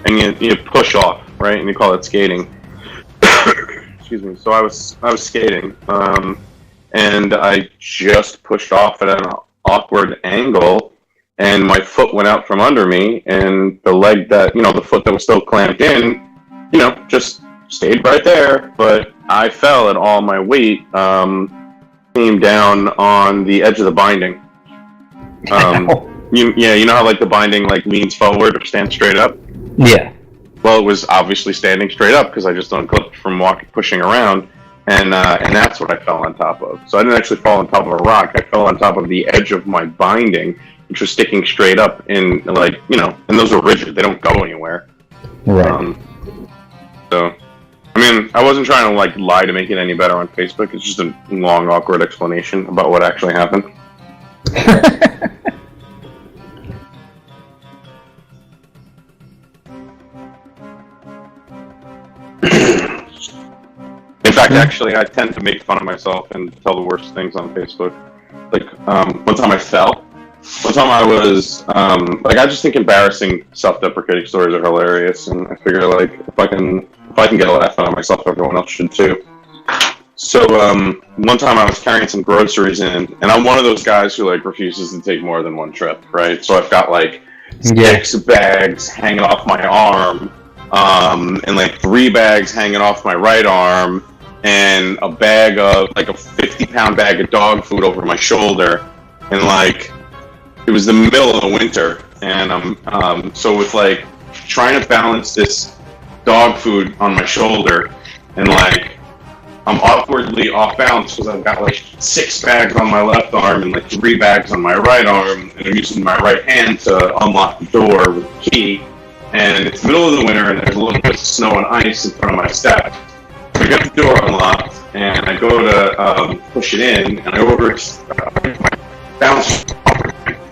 and you push off, right? And you call it skating. Excuse me. So I was skating, and I just pushed off at an awkward angle, and my foot went out from under me, and the leg that, the foot that was still clamped in, just stayed right there. But I fell, and all my weight came down on the edge of the binding. You know how like the binding like leans forward or stands straight up? Yeah. Well, it was obviously standing straight up because I just unclipped from pushing around, and that's what I fell on top of. So I didn't actually fall on top of a rock. I fell on top of the edge of my binding, which was sticking straight up in and those are rigid. They don't go anywhere. Right. So, I mean, I wasn't trying to lie to make it any better on Facebook. It's just a long, awkward explanation about what actually happened. In fact, actually, I tend to make fun of myself and tell the worst things on Facebook. One time I fell. One time I was, I just think embarrassing, self-deprecating stories are hilarious, and I figure, if I can get a laugh out of myself, everyone else should too. So, one time I was carrying some groceries in, and I'm one of those guys who, refuses to take more than one trip, right? So I've got, 6 bags hanging off my arm, and 3 bags hanging off my right arm, and a bag of a 50-pound bag of dog food over my shoulder, and it was the middle of the winter, and so with trying to balance this dog food on my shoulder, and I'm awkwardly off balance because I've got 6 bags on my left arm and 3 bags on my right arm, and I'm using my right hand to unlock the door with the key. And it's the middle of the winter, and there's a little bit of snow and ice in front of my steps. So I get the door unlocked, and I go to push it in, and I my balance,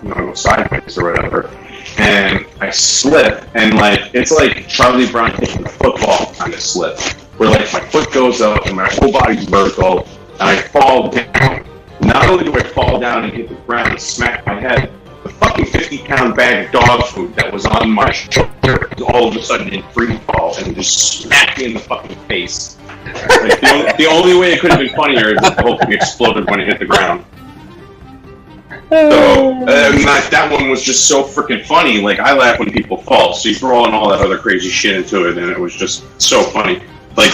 go sideways or whatever, and I slip, and it's like Charlie Brown hitting a football kind of slip, where my foot goes up and my whole body's vertical, and I fall down. Not only do I fall down and hit the ground and smack my head, the fucking 50-pound bag of dog food that was on my shoulder was all of a sudden in free fall and just smacked me in the fucking face. The only way it could have been funnier is if the whole thing exploded when it hit the ground. So, that one was just so freaking funny. I laugh when people fall, so you throw in all that other crazy shit into it, and it was just so funny.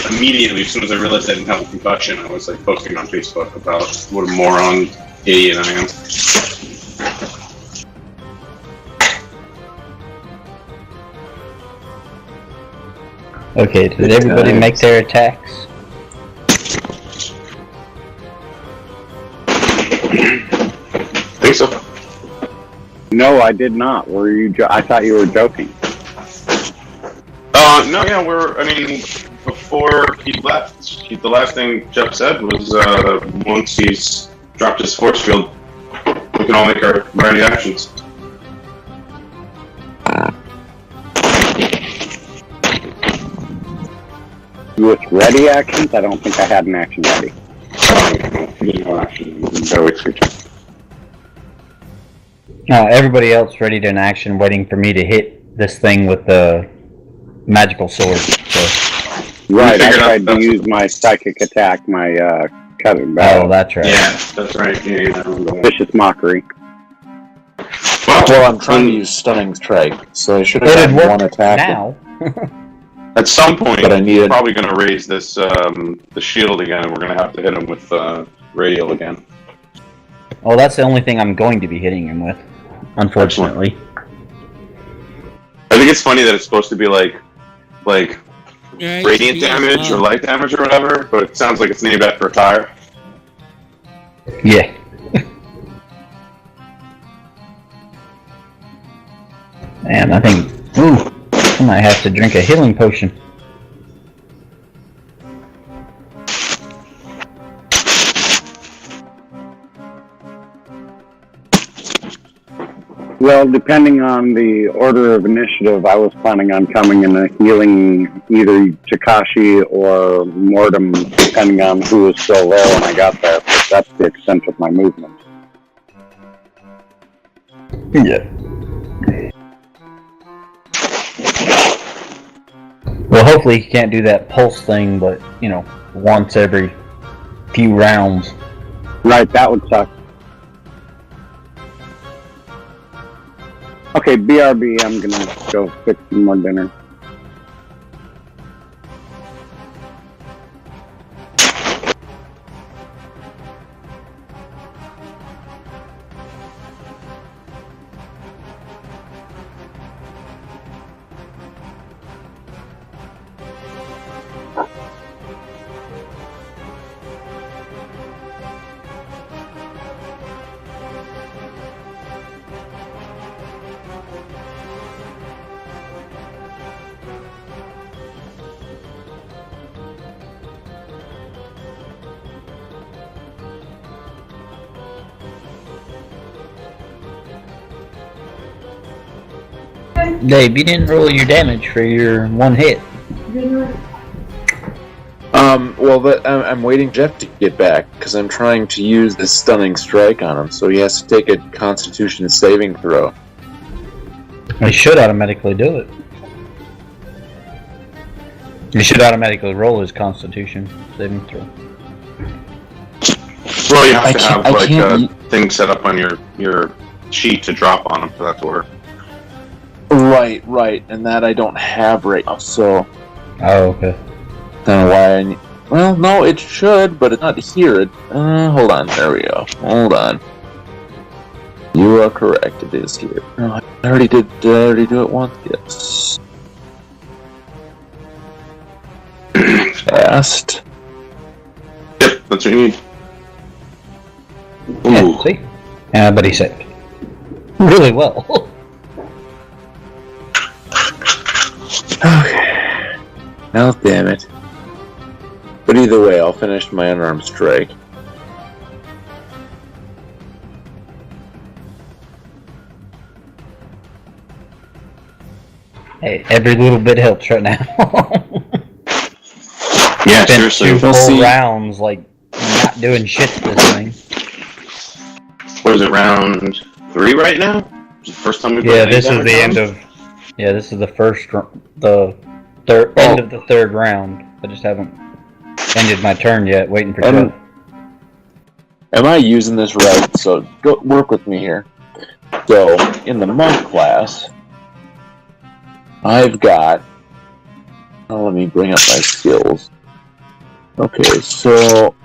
Immediately, as soon as I realized I didn't have a concussion, I was, posting on Facebook about what a moron idiot I am. Okay, did everybody make their attacks? Think so. No, I did not. Were you? I thought you were joking. No, yeah, before he left, the last thing Jeff said was, once he's dropped his force field, we can all make our ready actions. With ready actions, I don't think I had an action ready. Everybody else ready to an action, waiting for me to hit this thing with the magical sword. So. Right, I tried to use my psychic attack, my cutting back. Oh, that's right. Yeah, that's right. Yeah, Vicious mockery. Well, I'm trying to use Stunning Strike, so I should have It'd gotten work one attack. now. At some point, But I needed- we're probably going to raise this the shield again, and we're going to have to hit him with radial again. Well, that's the only thing I'm going to be hitting him with, unfortunately. I think it's funny that it's supposed to be like Your radiant HP damage is or low. light damage or whatever, but it sounds like it's named after a tire. Yeah. Man, I think... Ooh, I might have to drink a healing potion. Well, depending on the order of initiative, I was planning on coming in and healing either Takashi or Mortem, depending on who was still there when I got there. But that's the extent of my movement. Yeah. Well, hopefully he can't do that pulse thing, but, you know, once every few rounds. Right, that would suck. Okay, BRB, I'm gonna go fix some more dinner. Dave, you didn't roll your damage for your one hit. I'm waiting Jeff to get back, because I'm trying to use this Stunning Strike on him, so he has to take a Constitution saving throw. He should automatically do it. You should automatically roll his Constitution saving throw. Well, you have to have I like can't a thing set up on your sheet to drop on him for that to work. Right, and that I don't have right now, so Oh, okay. don't know why I need... Well, no, it should, but it's not here. Hold on, there we go. Hold on. You are correct, it is here. No, I already did I already do it once? Yes. Fast. Yep, that's what you need. Yeah, Ooh. see? But he saved. Really well. Okay. Well, damn it. But either way, I'll finish my unarmed strike. Hey, every little bit helps right now. Yeah, Spent seriously. two We'll full see. rounds, like, not doing shit to this thing. What is it, round 3 right now? Is it the first time we've Yeah, done this is any the end damage? of... Yeah, this is the first... The end of the third round. I just haven't ended my turn yet, waiting for And- Jeff. Am I using this right? So, go work with me here. So, in the monk class, I've got... Oh, let me bring up my skills. Okay, so...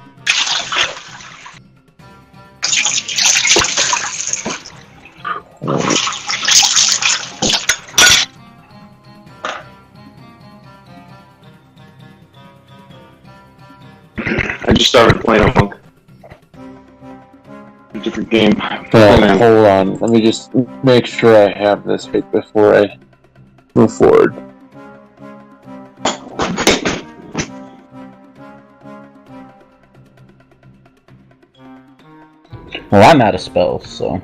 I just started playing a monk. A different game. Hold on, let me just make sure I have this right before I move forward. Well, I'm out of spells, so...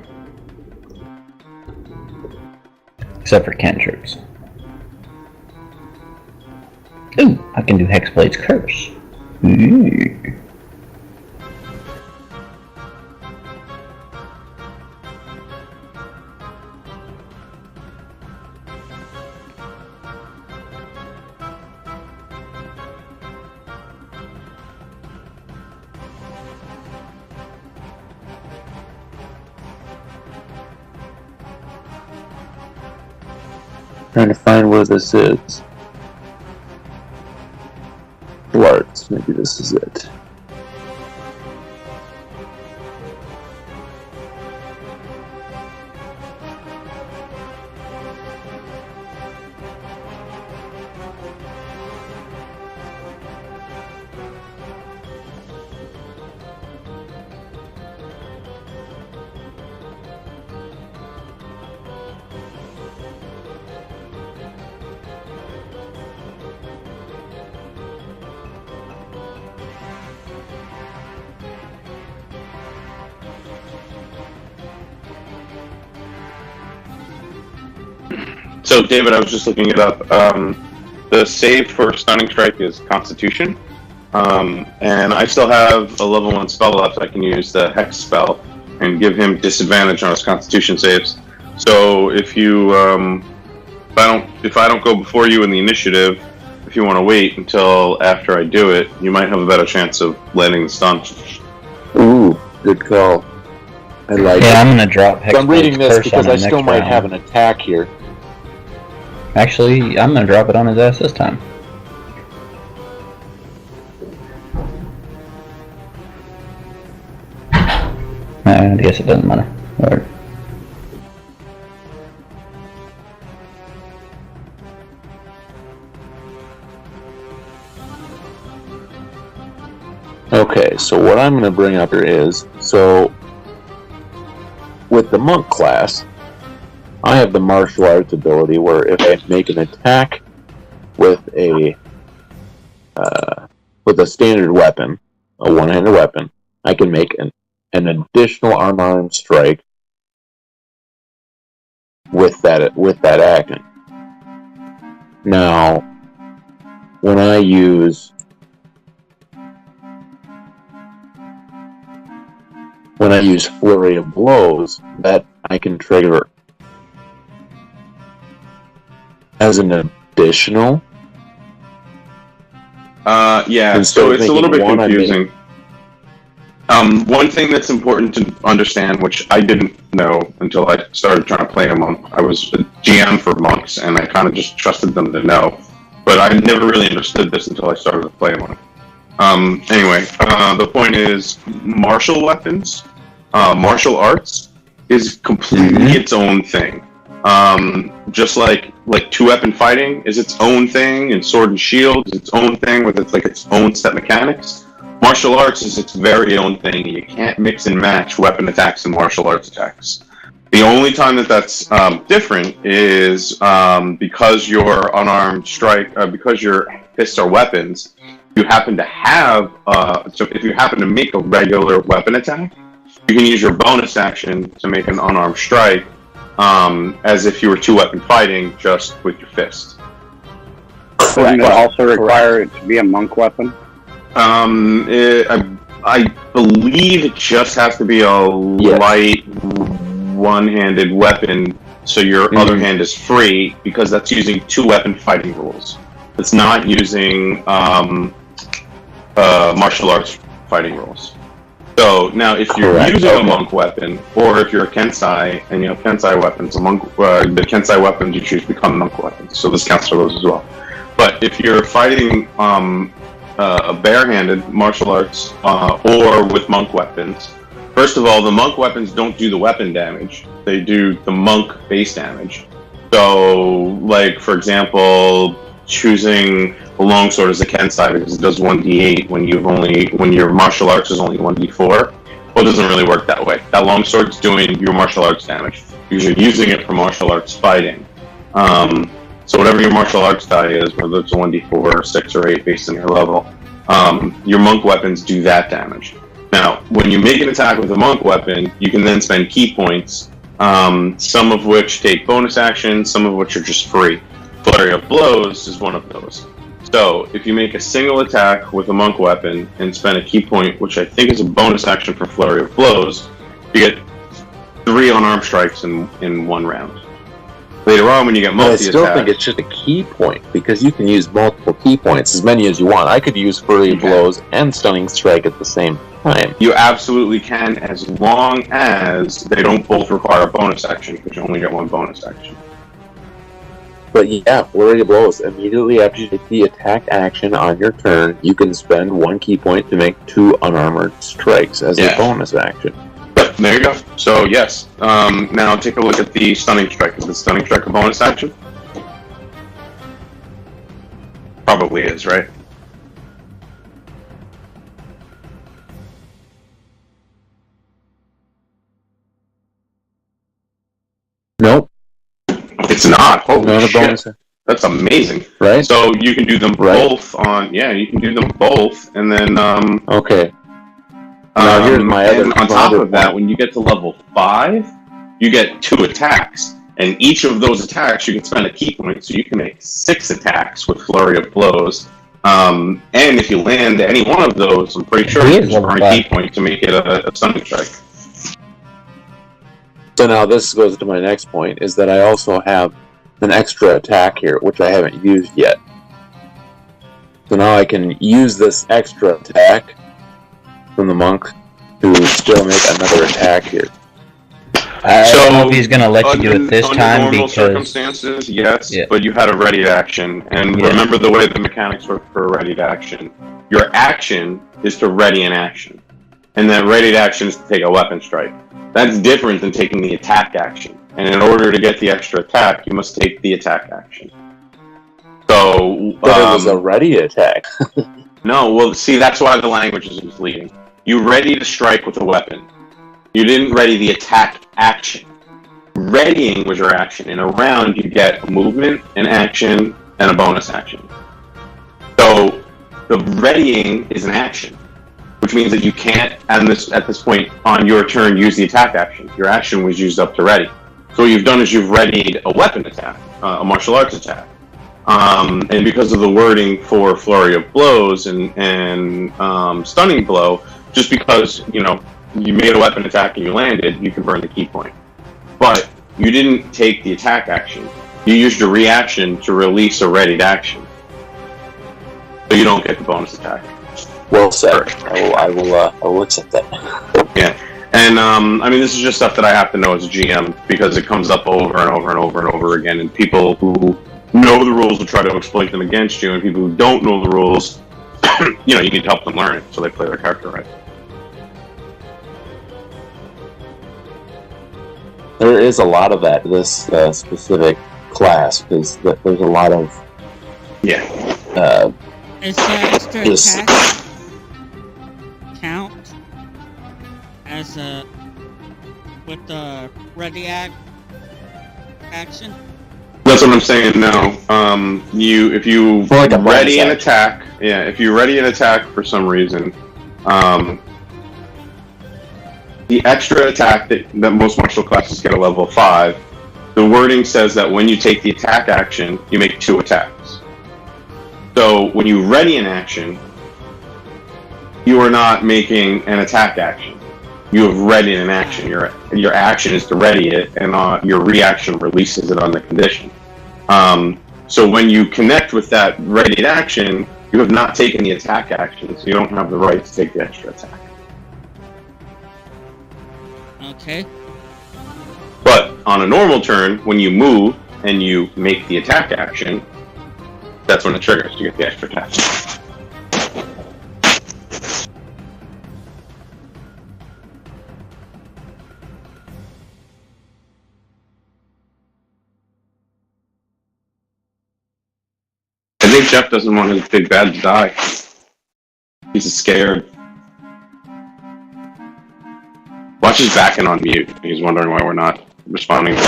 Except for cantrips. Ooh, I can do Hexblade's Curse. Ooh. Trying to find where this is. Larts, maybe this is it. So, David, I was just looking it up. The save for Stunning Strike is Constitution. And I still have a level 1 spell left. So I can use the Hex spell and give him disadvantage on his Constitution saves. So if you, if I don't go before you in the initiative, if you want to wait until after I do it, you might have a better chance of landing the stun. Ooh, good call. I like it. Yeah, I'm gonna drop Hex. So I'm reading this curse because on I him still next might round. have an attack here. Actually, I'm gonna drop it on his ass this time. I guess it doesn't matter. Whatever. Okay, so what I'm going to bring up here is, so with the monk class, I have the martial arts ability where if I make an attack with a standard weapon, a one-handed weapon, I can make an additional unarmed strike with that action. Now, when I use Flurry of Blows, that I can trigger as an additional. Yeah, Instead so of it's a little bit making one, I confusing. One thing that's important to understand, which I didn't know until I started trying to play a monk, I was a GM for monks, and I kind of just trusted them to know. But I never really understood this until I started to play a monk. Anyway, the point is, martial weapons, martial arts, is completely its own thing. Just like two-weapon fighting is its own thing, and sword and shield is its own thing with its own set mechanics. Martial arts is its very own thing. You can't mix and match weapon attacks and martial arts attacks. The only time that's different is because your unarmed strike, because your fists are weapons. You happen to have, so if you happen to make a regular weapon attack, you can use your bonus action to make an unarmed strike, as if you were two-weapon fighting, just with your fist. Doesn't it also require it to be a monk weapon? I believe it just has to be a light, one-handed weapon, so your other hand is free, because that's using two-weapon fighting rules. It's not using martial arts fighting rules. So now, if you're using a monk weapon, or if you're a Kensai and you have Kensai weapons, the Kensai weapons you choose become monk weapons. So this counts for those as well. But if you're fighting a barehanded martial arts or with monk weapons, first of all, the monk weapons don't do the weapon damage; they do the monk base damage. So, like for example, choosing the longsword as a Kensai because it does 1d8 when your martial arts is only 1d4. Well, it doesn't really work that way. That longsword's doing your martial arts damage because you're using it for martial arts fighting. So whatever your martial arts die is, whether it's a 1d4 or 6 or 8 based on your level, your monk weapons do that damage. Now, when you make an attack with a monk weapon, you can then spend key points, some of which take bonus actions, some of which are just free. Flurry of Blows is one of those. So, if you make a single attack with a monk weapon and spend a key point, which I think is a bonus action for Flurry of Blows, you get 3 unarmed strikes in one round. Later on, when you get multi-attacks... I still think it's just a key point, because you can use multiple key points, as many as you want. I could use Flurry of Blows and Stunning Strike at the same time. You absolutely can, as long as they don't both require a bonus action, because you only get one bonus action. But yeah, flurry of blows. Immediately after you take the attack action on your turn, you can spend 1 key point to make 2 unarmored strikes as a bonus action. Yep, there you go. So yes, now take a look at the stunning strike. Is the stunning strike a bonus action? Probably is, right? Nope. It's not. Holy Not a shit. bonus. That's amazing. Right? So you can do them both on. Yeah, you can do them both, and then Okay. Now here's my other. And on top of that, when you get to level 5, you get 2 attacks, and each of those attacks you can spend a key point, so you can make 6 attacks with flurry of blows. And if you land any one of those, I'm pretty sure you can earn a key point to make it a stunning strike. So now this goes to my next point, is that I also have an extra attack here, which I haven't used yet. So now I can use this extra attack from the monk to still make another attack here. I don't know if he's going to let you do it this time under normal because... circumstances, yes, but you had a ready action. And remember the way the mechanics work for a ready action. Your action is to ready an action. And that ready action is to take a weapon strike. That's different than taking the attack action. And in order to get the extra attack, you must take the attack action. So... But it was a ready attack. No, well, see, that's why the language is misleading. You ready to strike with a weapon. You didn't ready the attack action. Readying was your action. In a round, you get a movement, an action, and a bonus action. So, the readying is an action, which means that you can't, at this point on your turn, use the attack action. Your action was used up to ready. So what you've done is you've readied a weapon attack, a martial arts attack. And because of the wording for flurry of blows and stunning blow, just because, you made a weapon attack and you landed, you can burn the key point. But you didn't take the attack action. You used your reaction to release a readied action. So you don't get the bonus attack. Well said. I will accept that. Yeah. And, this is just stuff that I have to know as a GM, because it comes up over and over and over and over again, and people who know the rules will try to exploit them against you, and people who don't know the rules, you need to help them learn it, so they play their character right. There is a lot of that, this specific class, because there's a lot of... Yeah. Is the extra attack count as with the ready action? That's what I'm saying now. If you ready an attack, if you ready an attack for some reason, the extra attack that most martial classes get at level 5, the wording says that when you take the attack action, you make 2 attacks. So when you ready an action, you are not making an attack action. You have readied an action. Your action is to ready it, and your reaction releases it on the condition. So when you connect with that readied action, you have not taken the attack action, so you don't have the right to take the extra attack. Okay. But on a normal turn, when you move and you make the attack action, that's when it triggers. You get the extra attack. I think Jeff doesn't want his big bad to die. He's scared. Watch his back and on mute. He's wondering why we're not responding to him.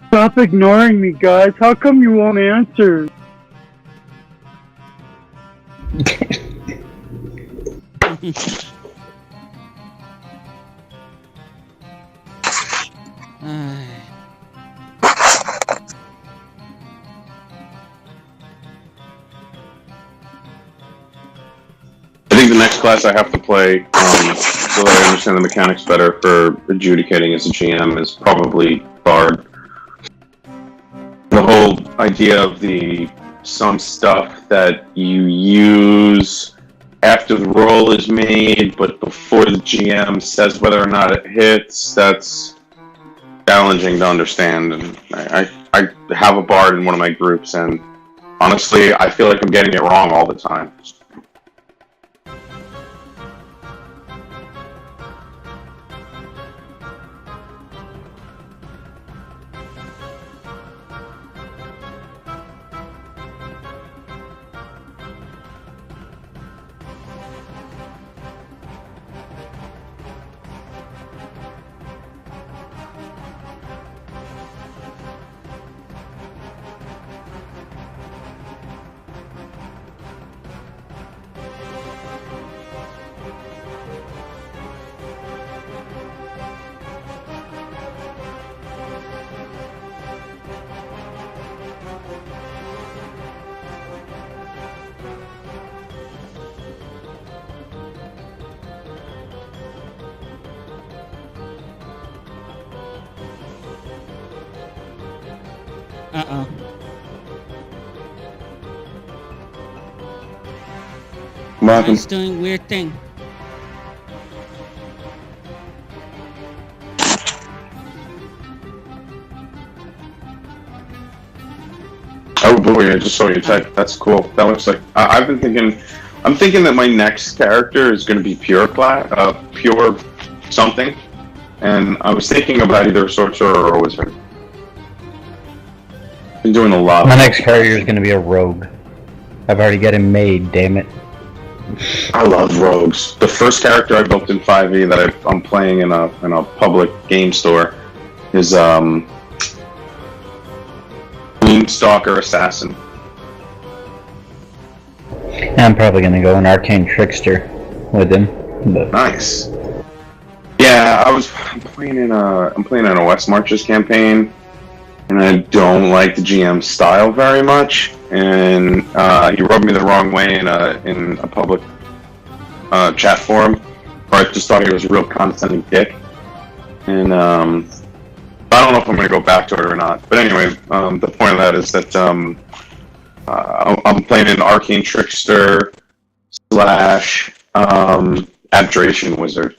Stop ignoring me, guys. How come you won't answer? I think the next class I have to play, so that I understand the mechanics better for adjudicating as a GM, is probably Bard. The whole idea of the some stuff that you use after the roll is made, but before the GM says whether or not it hits. That's challenging to understand. And I have a bard in one of my groups, and honestly, I feel like I'm getting it wrong all the time. Uh-oh. What happened? He's doing weird thing. Oh boy, I just saw your type. That's cool. That looks like I've been thinking. I'm thinking that my next character is going to be pure something, and I was thinking about either a sorcerer or a wizard. Been doing a lot. My next character is going to be a rogue. I've already got him made. Damn it! I love rogues. The first character I built in 5e that I'm playing in a public game store is Stalker Assassin. I'm probably going to go an Arcane Trickster with him. But Nice. Yeah, I'm playing in a West Marches campaign, and I don't like the GM style very much. And he rubbed me the wrong way in a public chat forum, where I just thought he was a real condescending dick. And I don't know if I'm going to go back to it or not. But anyway, the point of that is that I'm playing an Arcane Trickster / Abjuration Wizard.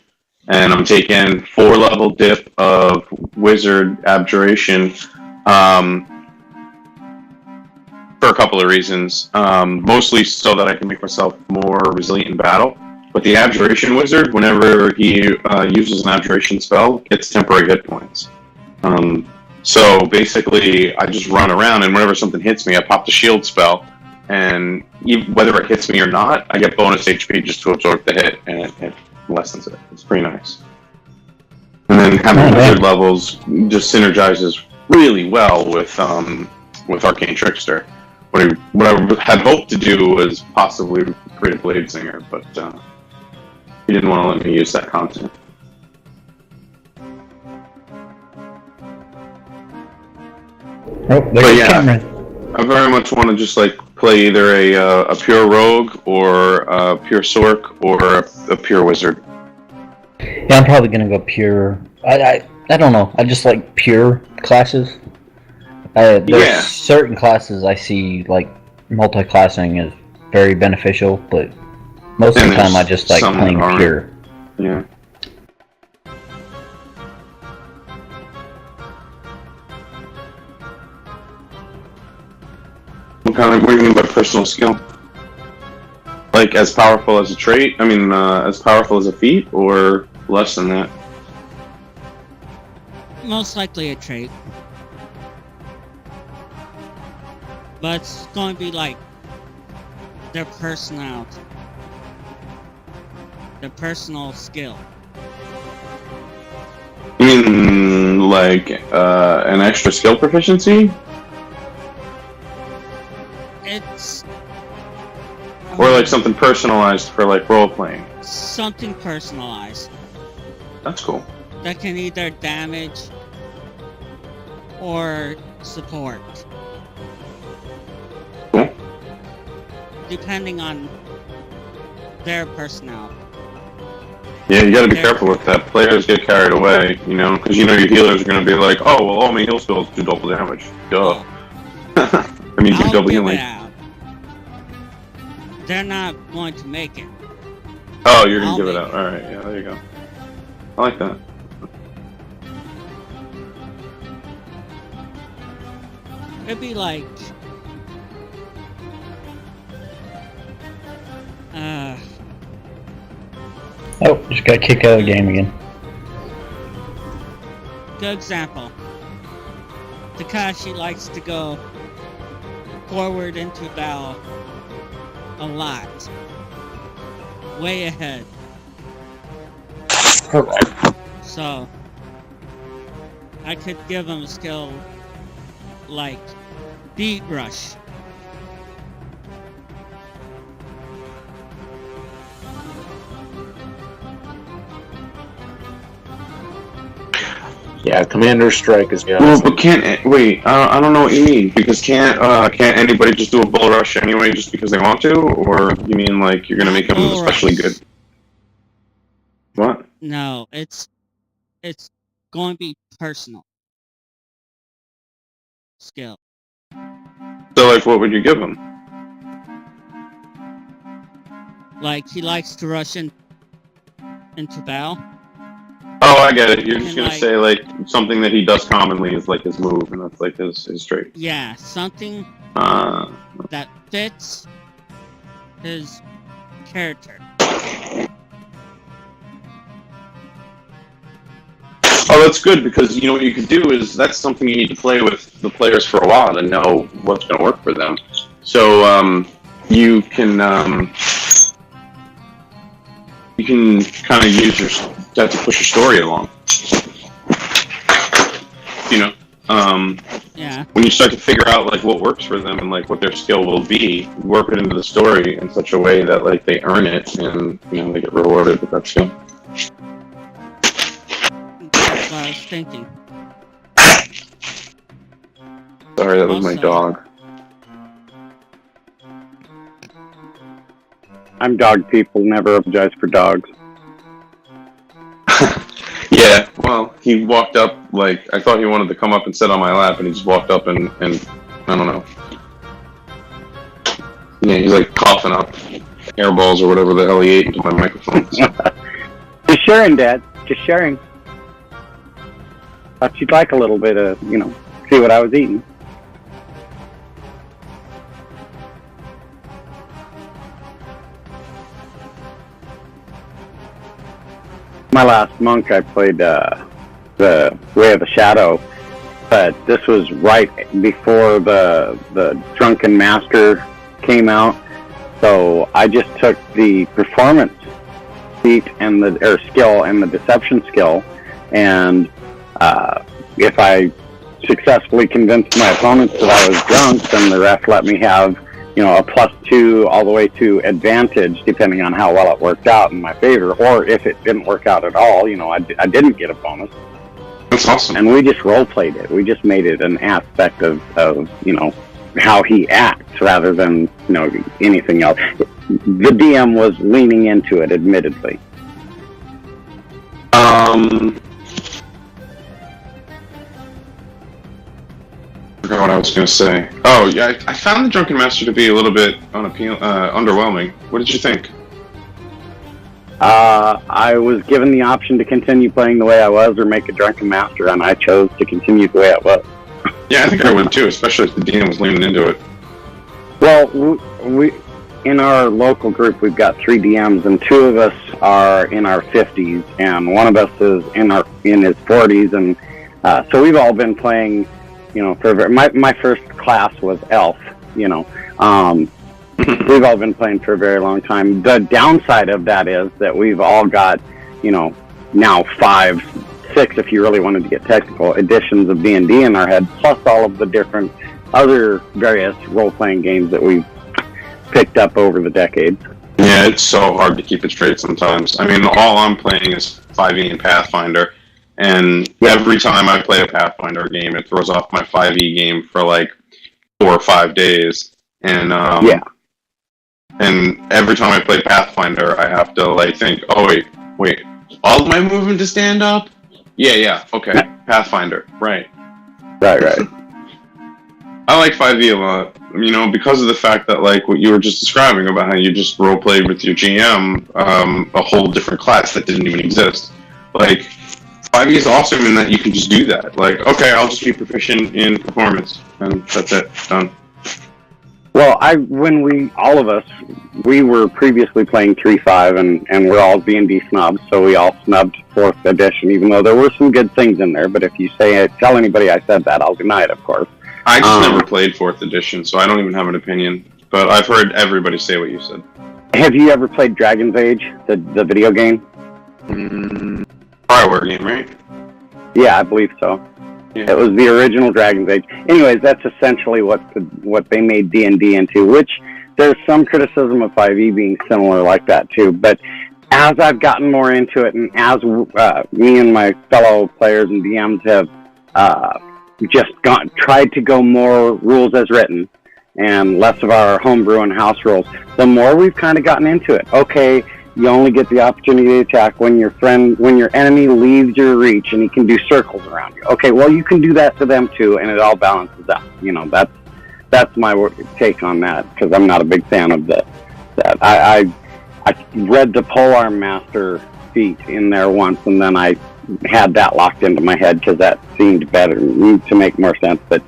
And I'm taking 4-level dip of Wizard Abjuration for a couple of reasons. Mostly so that I can make myself more resilient in battle. But the Abjuration Wizard, whenever he uses an Abjuration spell, gets temporary hit points. So basically, I just run around, and whenever something hits me, I pop the shield spell, and whether it hits me or not, I get bonus HP just to absorb the hit, and it lessens it. It's pretty nice. And then having wizard levels just synergizes really well with Arcane Trickster. What I had hoped to do was possibly create a Blade Singer, but he didn't want to let me use that content. oh, there's yeah. Cameron. I very much want to just play either a pure rogue or a pure sorc or a pure wizard. Yeah, I'm probably gonna go pure. I don't know. I just like pure classes. There's certain classes I see multi-classing is very beneficial, but most of the time I just like playing pure. Yeah. What do you mean by personal skill? Like as powerful as a trait? I mean, as powerful as a feat, or less than that? Most likely a trait. But it's going to be like their personality. Their personal skill. You mean like an extra skill proficiency? It's... Or like something personalized for role-playing? Something personalized. That's cool. That can either damage or support. Cool. Depending on their personality. Yeah, you gotta be careful with that. Players get carried away, because your healers are gonna be like, oh, well, all my heal spells do double damage. Duh. I mean, do double healing. they're not going to make it. Oh, you're gonna I'll give it make out. All right, yeah, there you go. I like that. It'd be like, Oh, just got kicked out of the game again. good example. Takashi likes to go forward into battle a lot. Way ahead. So, I could give him a skill like Beat Rush. Yeah, Commander Strike is Well, but can't wait? I don't know what you mean, because can't anybody just do a bull rush anyway, just because they want to, or you mean like you're gonna make them Bull especially rush. good? What? No, it's going to be personal skill. So like, what would you give them? Like he likes to rush into battle. Oh, I get it. You're just And, gonna like- say like something that he does commonly is like his move, and that's like his trait. Yeah, something that fits his character. Oh, that's good, because you know what you could do is that's something you need to play with the players for a while to know what's going to work for them. So you can kind of use that to push your story along. You know, Yeah, when you start to figure out like what works for them and like what their skill will be, work it into the story in such a way that like they earn it and you know they get rewarded with that skill. that's what I was thinking. Sorry, that was my Also- dog. I'm dog people, never apologize for dogs. Yeah, well, he walked up, like, I thought he wanted to come up and sit on my lap, and he just walked up and I don't know. Yeah, he's like coughing up airballs or whatever the hell he ate into my microphone. Just sharing, Dad. Just sharing. Thought you'd like a little bit of, see what I was eating. My last monk, I played the Way of the Shadow, but this was right before the Drunken Master came out, so I just took the performance feat and the skill and the deception skill, and if I successfully convinced my opponents that I was drunk, then the ref let me have a +2 all the way to advantage, depending on how well it worked out in my favor, or if it didn't work out at all, I didn't get a bonus. That's awesome. And we just role played it. We just made it an aspect of how he acts rather than anything else. The DM was leaning into it, admittedly. I forgot what I was going to say. Oh, yeah, I found the Drunken Master to be a little bit underwhelming. What did you think? I was given the option to continue playing the way I was or make a Drunken Master, and I chose to continue the way I was. Yeah, I think I would too, especially if the DM was leaning into it. Well, we in our local group, we've got 3 DMs, and 2 of us are in our 50s, and one of us is in his 40s, and so we've all been playing. My first class was Elf. We've all been playing for a very long time. The downside of that is that we've all got, now 5, 6, if you really wanted to get technical, editions of D&D in our head, plus all of the different other various role-playing games that we've picked up over the decades. Yeah, it's so hard to keep it straight sometimes. I mean, all I'm playing is 5e and Pathfinder, and every time I play a Pathfinder game, it throws off my 5e game for like 4 or 5 days. And and every time I play Pathfinder, I have to like think, oh wait, all my movement to stand up? Yeah, okay, Pathfinder, right. I like 5e a lot. You know, because of the fact that, like, what you were just describing about how you just role played with your GM, a whole different class that didn't even exist. Like, 5e is awesome in that you can just do that. Like, okay, I'll just be proficient in performance, and that's it. Done. Well, all of us, we were previously playing 3.5, and we're all D&D snobs, so we all snubbed 4th edition, even though there were some good things in there. But if you tell anybody I said that, I'll deny it, of course. I just never played 4th edition, so I don't even have an opinion. But I've heard everybody say what you said. Have you ever played Dragon's Age, the video game? Bioware game, right? Yeah, I believe so. Yeah. It was the original Dragon's Age. Anyways, that's essentially what they made D&D into, which there's some criticism of 5e being similar like that too. But as I've gotten more into it, and as me and my fellow players and DMs have tried to go more rules as written and less of our homebrew and house rules, the more we've kind of gotten into it. Okay, you only get the opportunity to attack when your enemy leaves your reach, and he can do circles around you. Okay, well, you can do that to them too, and it all balances out. You know, that's my take on that, because I'm not a big fan of that. I read the Polearm Master feat in there once, and then I had that locked into my head because that seemed better to make more sense. But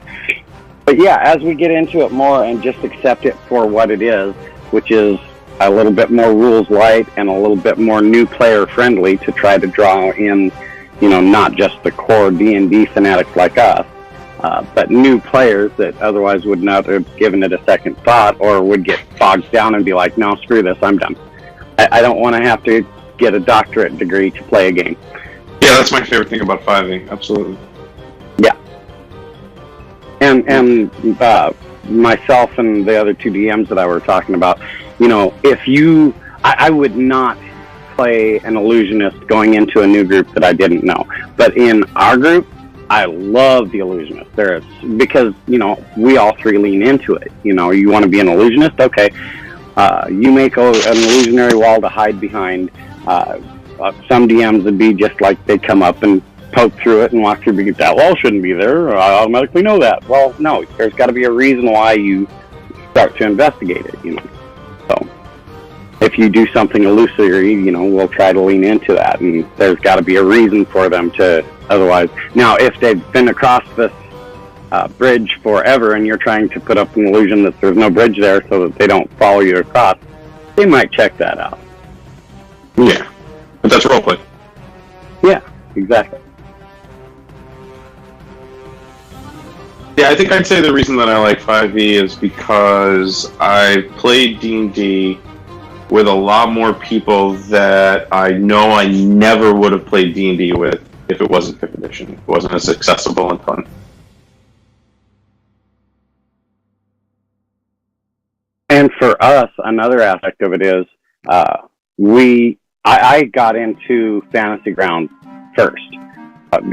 yeah, as we get into it more and just accept it for what it is, which is a little bit more rules light and a little bit more new player friendly to try to draw in, you know, not just the core D&D fanatics like us, but new players that otherwise would not have given it a second thought or would get bogged down and be like, no, screw this, I'm done. I don't want to have to get a doctorate degree to play a game. Yeah, that's my favorite thing about 5e, absolutely. Yeah. And myself and the other two DMs that I were talking about, you know, I would not play an illusionist going into a new group that I didn't know. But in our group, I love the illusionist. Because, you know, we all three lean into it. You know, you want to be an illusionist? Okay. You make an illusionary wall to hide behind. Some DMs would be just like they'd come up and poke through it and walk through, because that wall shouldn't be there. I automatically know that. Well, no, there's got to be a reason why you start to investigate it, you know. So if you do something illusory, you know, we'll try to lean into that, and there's got to be a reason for them to otherwise. Now, if they've been across this bridge forever and you're trying to put up an illusion that there's no bridge there so that they don't follow you across, they might check that out. Yeah, but that's roleplay. Yeah, exactly. Yeah, I think I'd say the reason that I like 5e is because I played D&D with a lot more people that I know I never would have played D&D with if it wasn't 5th edition. It wasn't as accessible and fun. And for us, another aspect of it is I got into Fantasy Grounds first.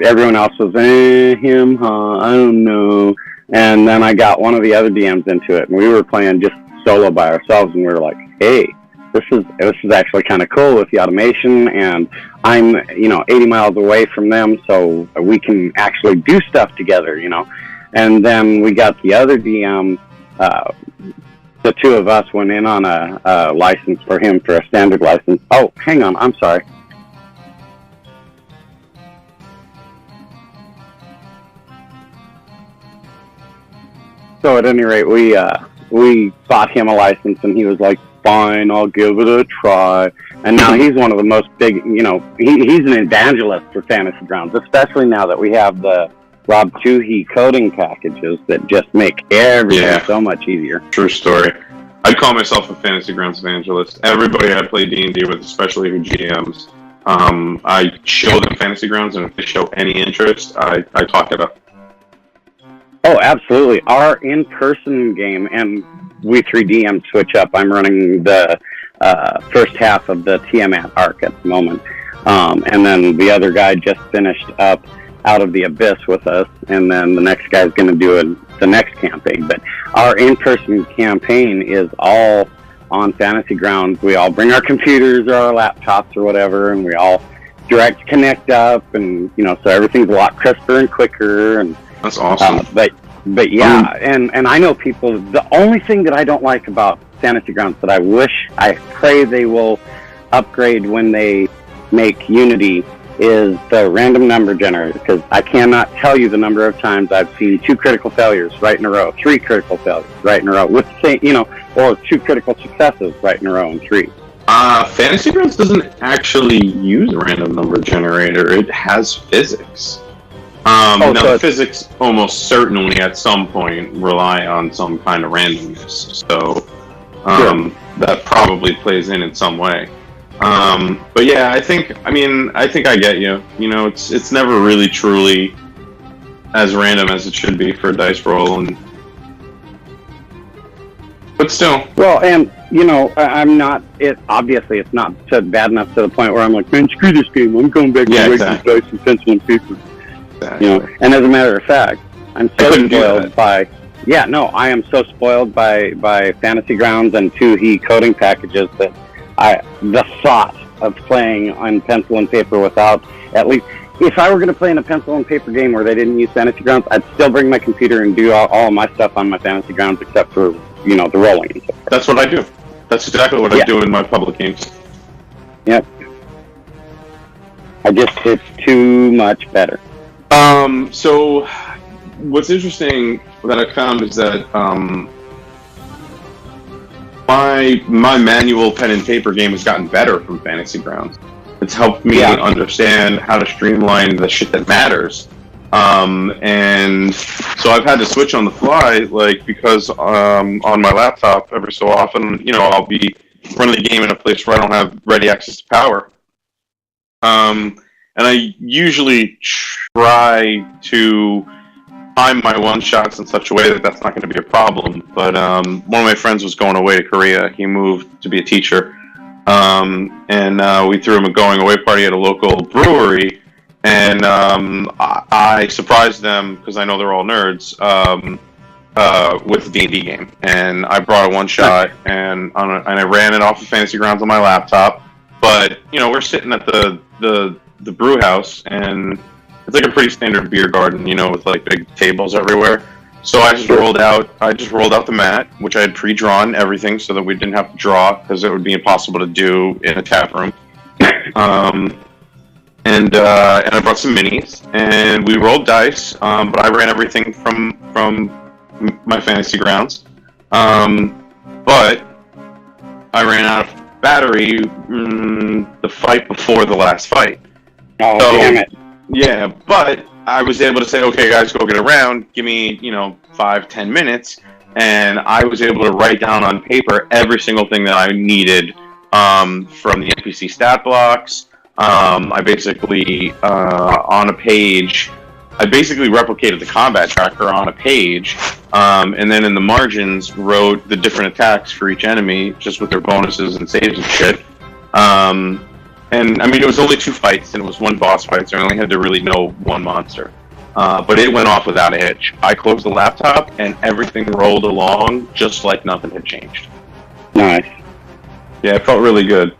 Everyone else was, I don't know. And then I got one of the other DMs into it, and we were playing just solo by ourselves, and we were like, hey, this is actually kind of cool with the automation, and I'm, 80 miles away from them, so we can actually do stuff together, And then we got the other DM, the two of us went in on a license for him for a standard license. Oh, hang on, I'm sorry. So at any rate, we bought him a license, and he was like, fine, I'll give it a try. And now he's one of the most big, he's an evangelist for Fantasy Grounds, especially now that we have the Rob Toohey coding packages that just make everything so much easier. True story. I'd call myself a Fantasy Grounds evangelist. Everybody I play D&D with, especially who GMs, I show them Fantasy Grounds, and if they show any interest, I talk it up. Oh, absolutely. Our in-person game, and we 3DM switch up. I'm running the first half of the Tiamat arc at the moment. And then the other guy just finished up Out of the Abyss with us, and then the next guy's going to do the next campaign. But our in-person campaign is all on Fantasy Grounds. We all bring our computers or our laptops or whatever, and we all direct connect up, and so everything's a lot crisper and quicker. And that's awesome. But But yeah, and I know people. The only thing that I don't like about Fantasy Grounds that I pray they will upgrade when they make Unity is the random number generator, because I cannot tell you the number of times I've seen 2 critical failures right in a row, 3 critical failures right in a row, with the same, or 2 critical successes right in a row, and 3. Fantasy Grounds doesn't actually use a random number generator. It has physics. Now, physics almost certainly at some point rely on some kind of randomness, so that probably plays in some way. But yeah, I think I get you. It's never really truly as random as it should be for a dice roll, but still. Well, and I'm not. Obviously it's not bad enough to the point where I'm like, man, screw this game. I'm going back to regular dice and pencil and paper. Exactly. And as a matter of fact, I'm so spoiled by. Yeah, no, I am so spoiled by Fantasy Grounds and 2E coding packages that the thought of playing on pencil and paper without at least, if I were going to play in a pencil and paper game where they didn't use Fantasy Grounds, I'd still bring my computer and do all my stuff on my Fantasy Grounds except for the rolling and stuff. That's what I do. That's exactly what I do in my public games. Yep. It's too much better. So what's interesting that I found is that my manual pen and paper game has gotten better from Fantasy Grounds. It's helped me understand how to streamline the shit that matters. And so I've had to switch on the fly, because on my laptop every so often, I'll be running the game in a place where I don't have ready access to power. And I usually try to time my one-shots in such a way that that's not going to be a problem. But one of my friends was going away to Korea. He moved to be a teacher. And we threw him a going-away party at a local brewery. And I surprised them, because I know they're all nerds, with the D&D game. And I brought a one-shot, and I ran it off of Fantasy Grounds on my laptop. But, we're sitting at the brew house, and it's like a pretty standard beer garden, with big tables everywhere. So I just rolled out the mat, which I had pre-drawn everything so that we didn't have to draw, because it would be impossible to do in a tap room. And I brought some minis, and we rolled dice, but I ran everything from my Fantasy Grounds. But I ran out of battery the fight before the last fight. Oh, damn it. Yeah, but I was able to say, okay, guys, go get a round. Give me, 5-10 minutes. And I was able to write down on paper every single thing that I needed from the NPC stat blocks. I basically, on a page, I basically replicated the combat tracker on a page. And then in the margins, wrote the different attacks for each enemy, just with their bonuses and saves and shit. And it was only 2 fights, and it was 1 boss fight, so I only had to really know 1 monster. But it went off without a hitch. I closed the laptop, and everything rolled along just like nothing had changed. Nice. Yeah, it felt really good,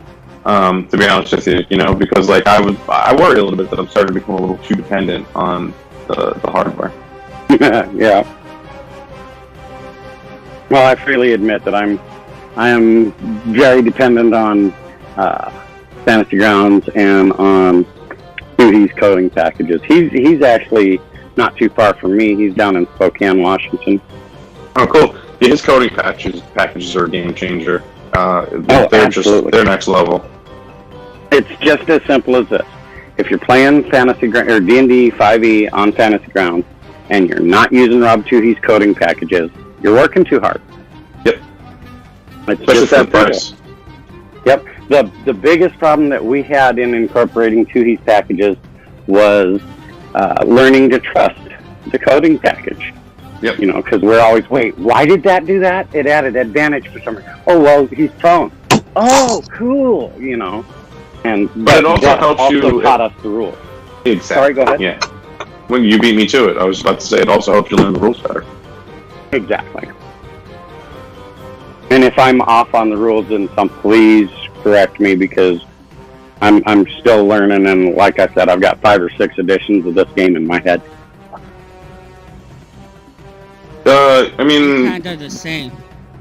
to be honest with you, because I worry a little bit that I'm starting to become a little too dependent on the hardware. Yeah. Well, I freely admit that I am very dependent on Fantasy Grounds and on Hooties coding packages. He's actually not too far from me. He's down in Spokane, Washington. Oh, cool. Yeah, his coding packages are a game changer. They're absolutely. They're next level. It's just as simple as this. If you're playing Fantasy or D&D 5e on Fantasy Grounds and you're not using Rob Toohey's coding packages, you're working too hard. Yep. It's just that price. Yep. The biggest problem that we had in incorporating Toohey's packages was learning to trust the coding package. Yep. Because we're always, wait, why did that do that? It added advantage for some reason. Oh, well, he's prone. Oh, cool. But it also helps you taught us the rules. Exactly. Sorry, go ahead. Yeah. When you beat me to it, I was about to say it also helps you learn the rules better. Exactly. And if I'm off on the rules, then please correct me, because I'm still learning, and like I said, I've got 5 or 6 editions of this game in my head. I mean, Kind of the same.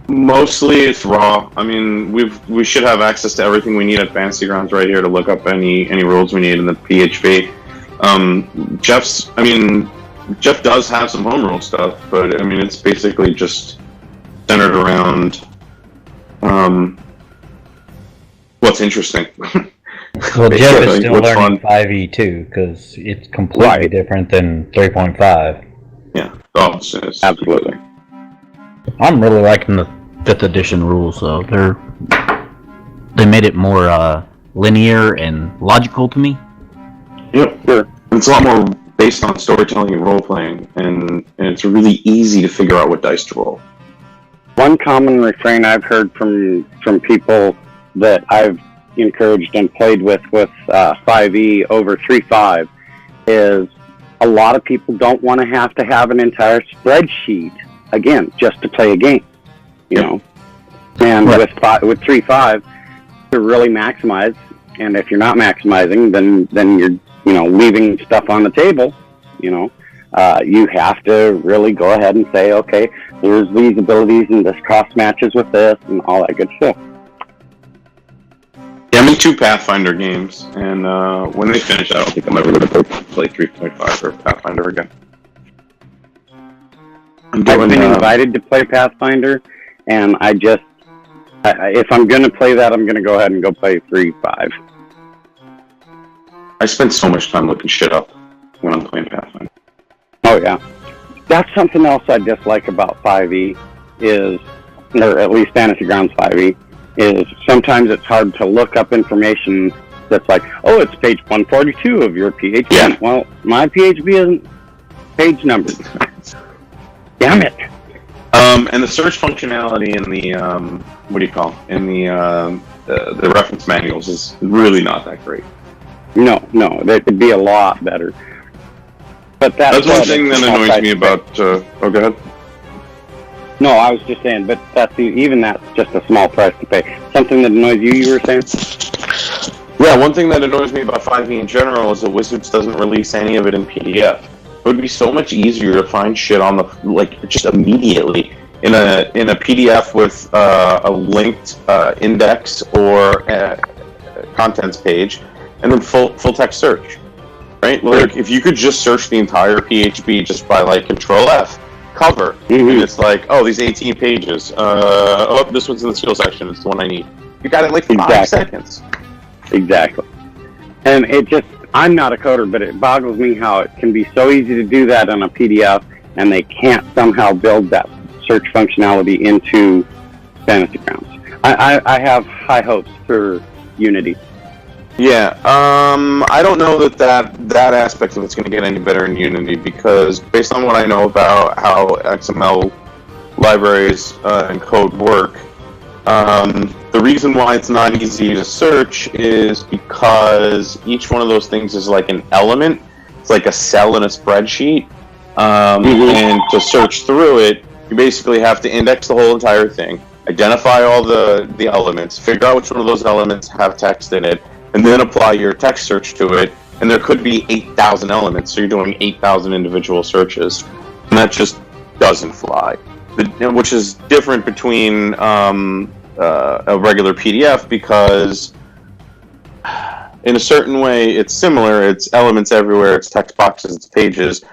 mostly it's raw. I mean, we should have access to everything we need at Fantasy Grounds right here to look up any rules we need in the PHP. Jeff does have some home rule stuff, but I mean, it's basically just centered around what's interesting. Well, Jeff is still What's learning fun. 5e too, because it's completely different than 3.5. Yeah, oh, it's Absolutely. I'm really liking the 5th edition rules, though. They made it more linear and logical to me. Yep, sure. It's a lot more based on storytelling and role playing, and it's really easy to figure out what dice to roll. One common refrain I've heard from people that I've encouraged and played with 5e over 3.5 is a lot of people don't want to have an entire spreadsheet again just to play a game, you know. And with 3.5 to really maximize, and if you're not maximizing, then you're leaving stuff on the table, you have to really go ahead and say, okay, there's these abilities and this cross matches with this and all that good stuff. Yeah, I'm in 2 Pathfinder games, and when they finish, I don't think I'm ever going to play 3.5 or Pathfinder again. I've been invited to play Pathfinder, and if I'm going to play that, I'm going to go ahead and go play 3.5. I spend so much time looking shit up when I'm playing Pathfinder. Oh, yeah. That's something else I dislike about 5e or at least Fantasy Grounds 5e, is sometimes it's hard to look up information that's like, oh, it's page 142 of your PHP. Yeah. Well, my PHP isn't page numbered. Damn it. And the search functionality in the reference manuals is really not that great. No, that could be a lot better. But that's one thing that annoys me about. Go ahead. No, I was just saying, but that's just a small price to pay. Something that annoys you, you were saying? Yeah, one thing that annoys me about 5e in general is that Wizards doesn't release any of it in PDF. It would be so much easier to find shit on just immediately in a PDF with a linked index or a contents page, and then full text search, right? Like if you could just search the entire PHP just by Control F. Cover, and it's like, oh, these 18 pages. This one's in the skill section. It's the one I need. You got it 5 seconds. Exactly. And I'm not a coder, but it boggles me how it can be so easy to do that on a PDF, and they can't somehow build that search functionality into Fantasy Grounds. I have high hopes for Unity. Yeah, I don't know that aspect of it's going to get any better in Unity, because based on what I know about how XML libraries and code work, the reason why it's not easy to search is because each one of those things is like an element. It's like a cell in a spreadsheet, and to search through it, you basically have to index the whole entire thing, identify all the elements, figure out which one of those elements have text in it, and then apply your text search to it, and there could be 8,000 elements, so you're doing 8,000 individual searches, and that just doesn't fly. Which is different between a regular PDF, because in a certain way it's similar, it's elements everywhere, it's text boxes, it's pages,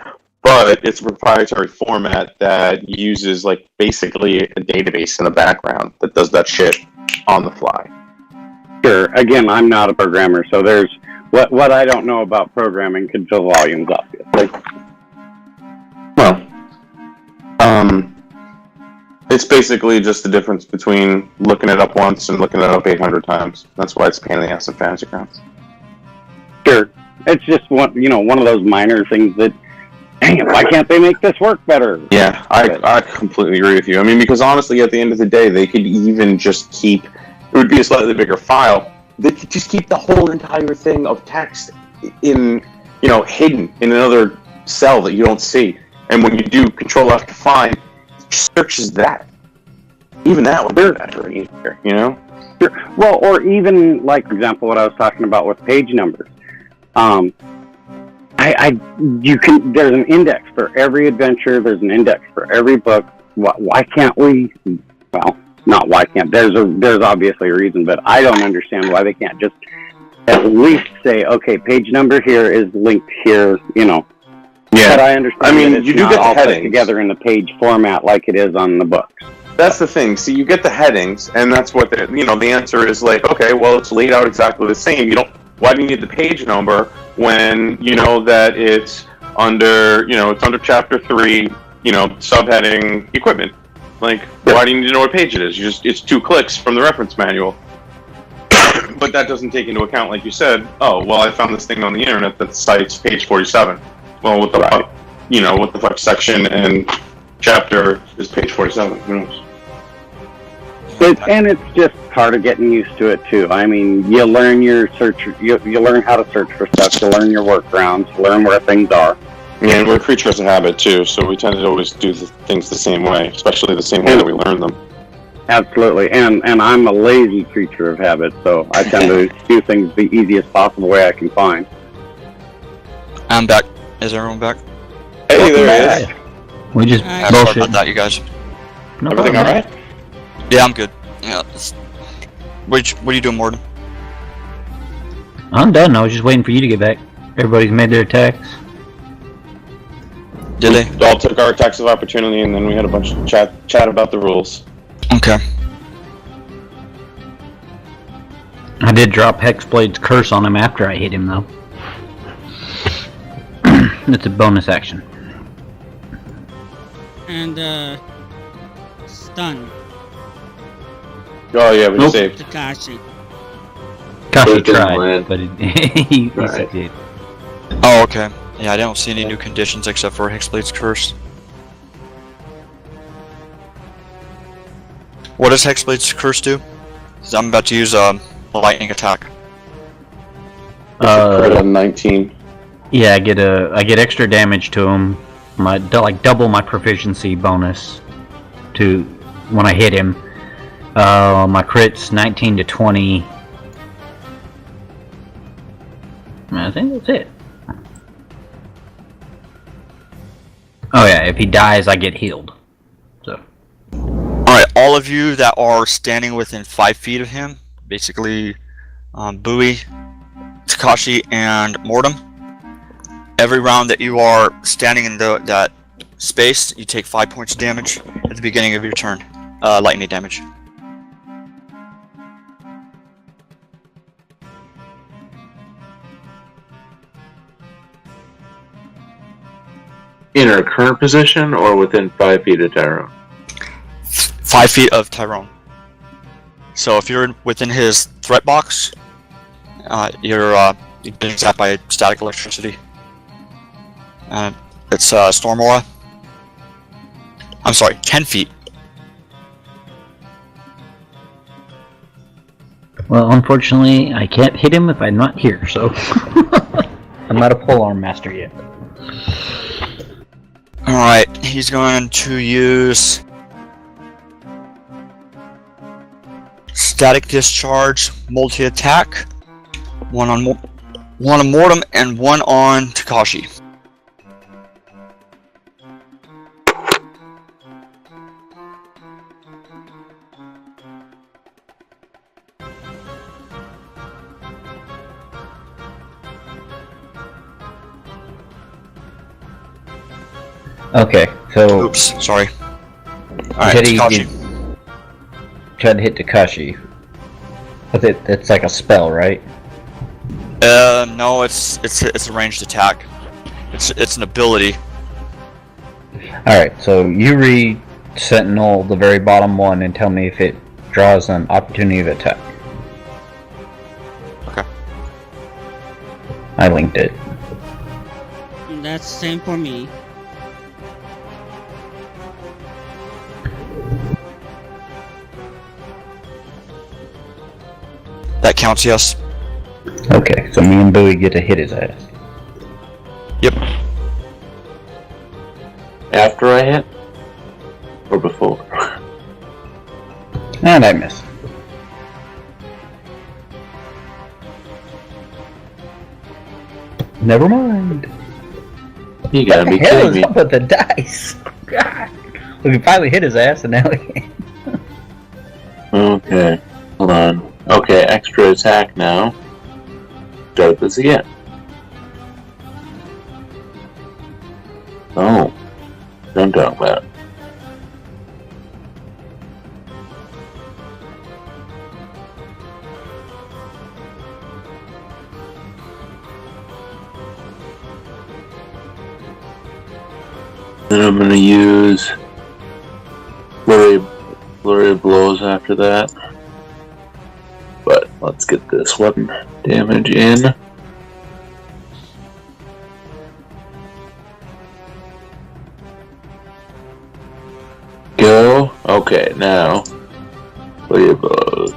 but it's a proprietary format that uses basically a database in the background that does that shit on the fly. Sure. Again, I'm not a programmer, so there's what I don't know about programming could fill volumes, obviously. Well, it's basically just the difference between looking it up once and looking it up 800 times. That's why it's a pain in the ass in Fantasy Grounds. Sure. It's just one of those minor things that, dang it, why can't they make this work better? Yeah, I completely agree with you. I mean, because honestly, at the end of the day, they could even just keep, it would be a slightly bigger file, they could just keep the whole entire thing of text in, hidden in another cell that you don't see. And when you do Control F to find, it just searches that. Even that would be better and easier, Sure. Well, or even, for example, what I was talking about with page numbers. I you can. There's an index for every adventure. There's an index for every book. Why can't we? Well, not why can't. There's obviously a reason, but I don't understand why they can't just at least say, okay, page number here is linked here. Yeah. But I understand. I mean, that it's you do not get the all put headings together in the page format like it is on the books. That's the thing. See, you get the headings, and that's what the answer is like. Okay, well, it's laid out exactly the same. Why do you need the page number when you know that it's under chapter 3, subheading equipment? Like, why do you need to know what page it is? It's 2 clicks from the reference manual. But that doesn't take into account, like you said. Oh, well, I found this thing on the internet that cites page 47. Well, what the fuck? What the fuck section and chapter is page 47? Who knows? And it's just part of getting used to it too. I mean, you learn your search. You learn how to search for stuff. You learn your workarounds. You learn where things are. Yeah, and we're creatures of habit too, so we tend to always do things the same way, especially the same way that we learn them. Absolutely, and I'm a lazy creature of habit, so I tend to do things the easiest possible way I can find. I'm back. Is everyone back? Hey, there he is. We just Sorry bullshit. about that, you guys. No Everything problem. all right? Yeah, I'm good. Yeah. What are you doing, Morton? I'm done. I was just waiting for you to get back. Everybody's made their attacks. Did they? We all took our attacks of opportunity, and then we had a bunch of chat about the rules. Okay. I did drop Hexblade's curse on him after I hit him, though. It's a bonus action. And, stun. Oh yeah, we Nope. saved. Takashi. Kashi It didn't tried, land. but he Right. succeeded. Oh, okay. Yeah, I don't see any new conditions except for Hexblade's curse. What does Hexblade's curse do? 'Cause I'm about to use a lightning attack. Crit on 19. Yeah, I get extra damage to him. Double my proficiency bonus to when I hit him. My crit's 19 to 20. I think that's it. Oh yeah, if he dies, I get healed. So. Alright, all of you that are standing within 5 feet of him, basically Bowie, Takashi, and Mortem, every round that you are standing in that space, you take 5 points of damage at the beginning of your turn. Lightning damage. In our current position or within 5 feet of Tyrone? 5 feet of Tyrone. So if you're within his threat box, you're getting zapped by static electricity. It's Storm Aura. I'm sorry, 10 feet. Well, unfortunately, I can't hit him if I'm not here, so I'm not a polearm master yet. Alright, he's going to use Static Discharge, multi-attack. One on Mortem and one on Takashi. Okay, so Oops, sorry. Alright, Teddy Takashi. tried to hit Takashi. But it's like a spell, right? No, it's a ranged attack. It's an ability. Alright, so you read Sentinel, the very bottom one, and tell me if it draws an opportunity of attack. Okay. I linked it. That's the same for me. That counts, yes. Okay, so me and Bowie get to hit his ass. Yep. After I hit? Or before? And I miss. Never mind. You gotta be What the hell kidding is me. up with the dice? God. We can finally hit his ass, and now we can't. Okay, hold on. Okay, extra attack now. Start this again. Oh, don't talk about it. Then I'm gonna use flurry of blows after that. But let's get this one damage in. Go. Okay, now flurry of blows.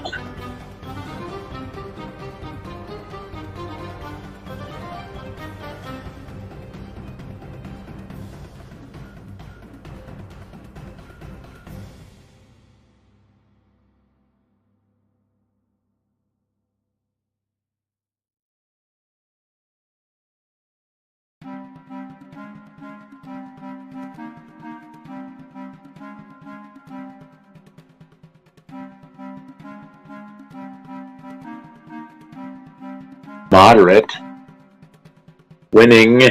Moderate. Winning.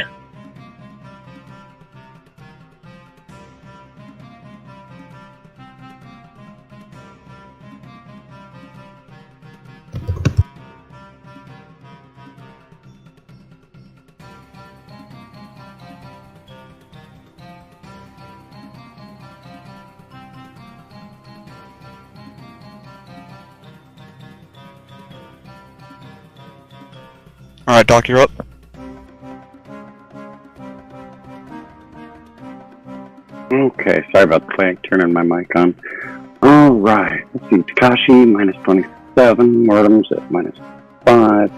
Alright, Doc, you're up. Okay, sorry about the clank, turning my mic on. Alright, let's see, Takashi, minus 27, Mortem's at minus 5.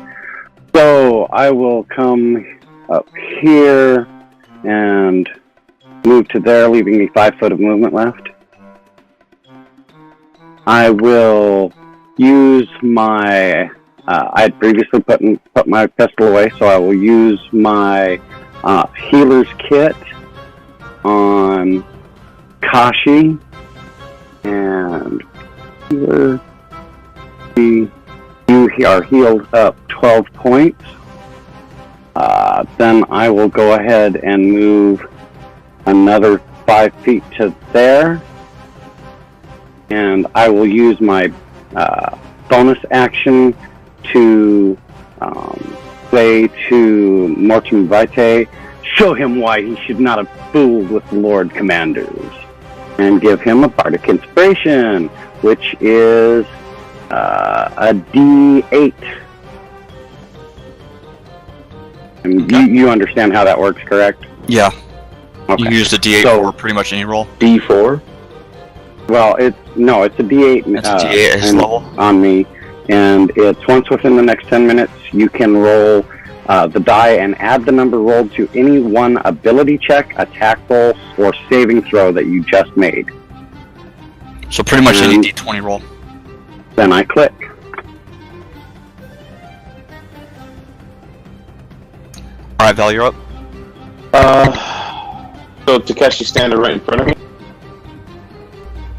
So, I will come up here and move to there, leaving me 5 foot of movement left. I will use my... I had previously put my pistol away, so I will use my healer's kit on Kashi, and you are healed up 12 points. Then I will go ahead and move another 5 feet to there, and I will use my bonus action to say to Mortem Vitae, show him why he should not have fooled with the Lord Commanders, and give him a Bardic Inspiration, which is a D8. And you understand how that works, correct? Yeah. Okay. You use the D8 for pretty much any roll. D4. Well, it's a D8. It's a D8 at his level. On me, and it's once within the next 10 minutes you can roll the die and add the number rolled to any one ability check, attack roll, or saving throw that you just made. So pretty much any D20 roll. Then I click. Alright, Val, you're up. So Takeshi's standing right in front of me.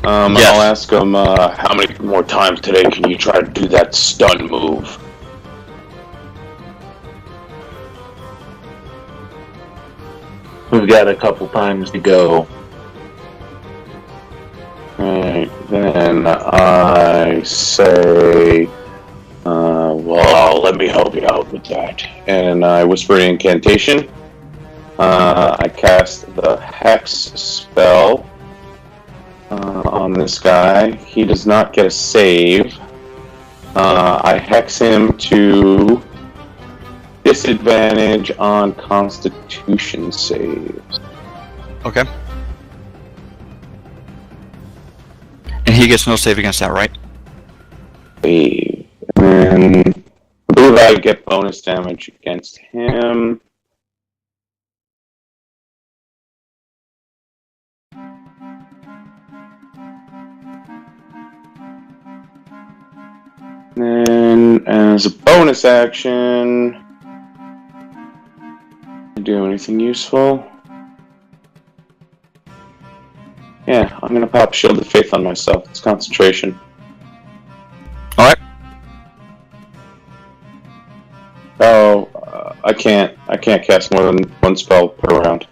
And Yes. I'll ask him, how many more times today can you try to do that stun move? We've got a couple times to go. Right, then I say, well, let me help you out with that. And I whisper an incantation. I cast the Hex spell on this guy. He does not get a save. I hex him to disadvantage on Constitution saves. Okay. And he gets no save against that, right? Save. And then I believe I get bonus damage against him. Then, as a bonus action, do anything useful? Yeah, I'm gonna pop Shield of Faith on myself. It's concentration. Alright. Oh, I can't cast more than one spell per round.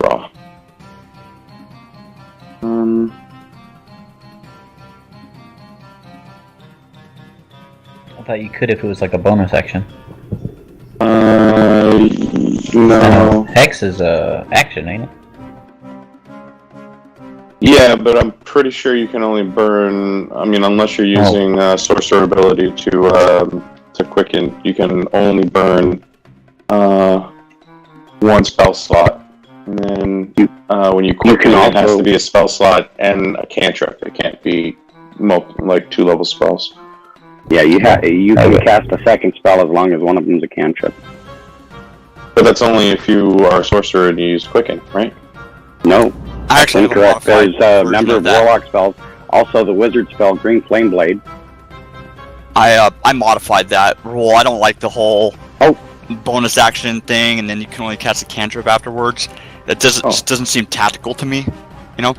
Raw. I thought you could if it was like a bonus action. No. Hex is a action, ain't it? Yeah, but I'm pretty sure you can only burn. I mean, unless you're using sorcerer ability to quicken, you can only burn one spell slot. And then when you quicken, it has to be a spell slot and a cantrip. It can't be like 2-level spells. Yeah, you can cast a second spell as long as one of them is a cantrip. But that's only if you are a sorcerer and you use quicken, right? No. I actually incorrect. There's a number of warlock spells. Also, the wizard spell, Green Flame Blade. I modified that rule. I don't like the whole bonus action thing, and then you can only cast a cantrip afterwards. That just doesn't seem tactical to me, you know.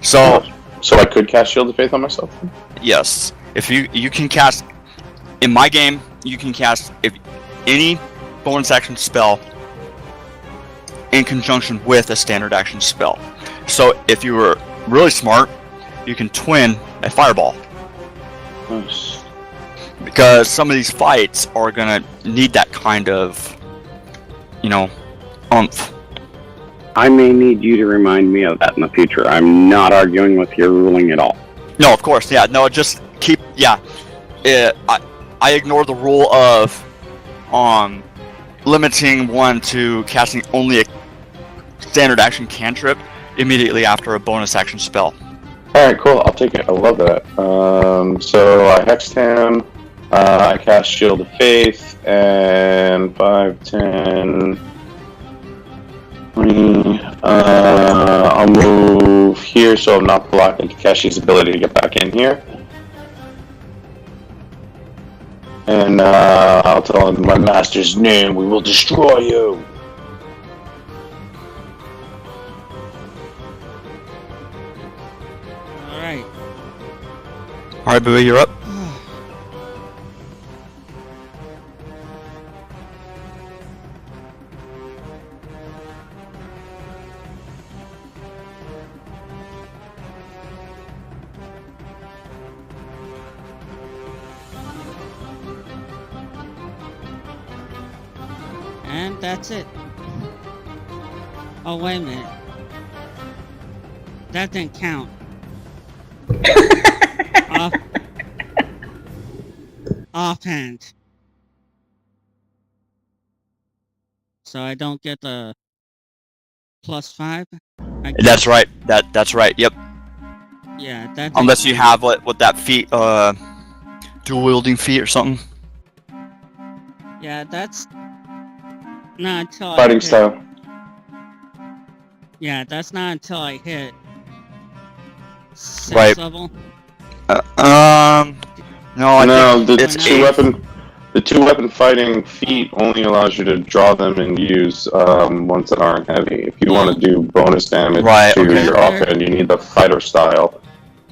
So I could cast Shield of Faith on myself. Yes, if you can cast in my game, you can cast if any bonus action spell in conjunction with a standard action spell. So if you were really smart, you can twin a fireball. Nice. Because some of these fights are gonna need that kind of, oomph. I may need you to remind me of that in the future. I'm not arguing with your ruling at all. No, of course, yeah. No, just keep, yeah. I ignore the rule of limiting one to casting only a standard action cantrip immediately after a bonus action spell. Alright, cool. I'll take it. I love that. So I hexed him. I cast Shield of Faith, and 5, 10, 20. I'll move here so I'm not blocked into Kashi's ability to get back in here. And I'll tell him my master's name, we will destroy you. Alright. Alright, Bowie, you're up. And that's it. Oh, wait a minute. That didn't count. Offhand. So I don't get the +5? That's right. That's right. Yep. Yeah, that. Unless you have what that feat, dual wielding feat or something. Yeah, that's not until Fighting style. Yeah, that's not until I hit 6th Right. level. No, the two weapon fighting feat only allows you to draw them and use ones that aren't heavy. If you want to do bonus damage to your offhand, you need the fighter style,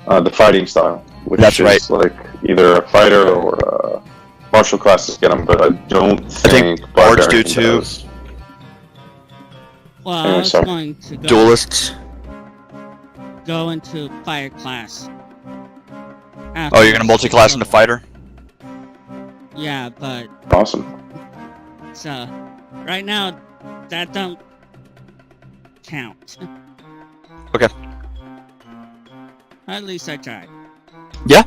the fighting style, which is like either a fighter or a martial classes get them, but I think bards do too. Well, I was going to go duelists. Go into fire class. Oh, you're gonna multi-class into fighter? Yeah, but awesome. So right now that don't count. Okay. At least I tried. Yeah.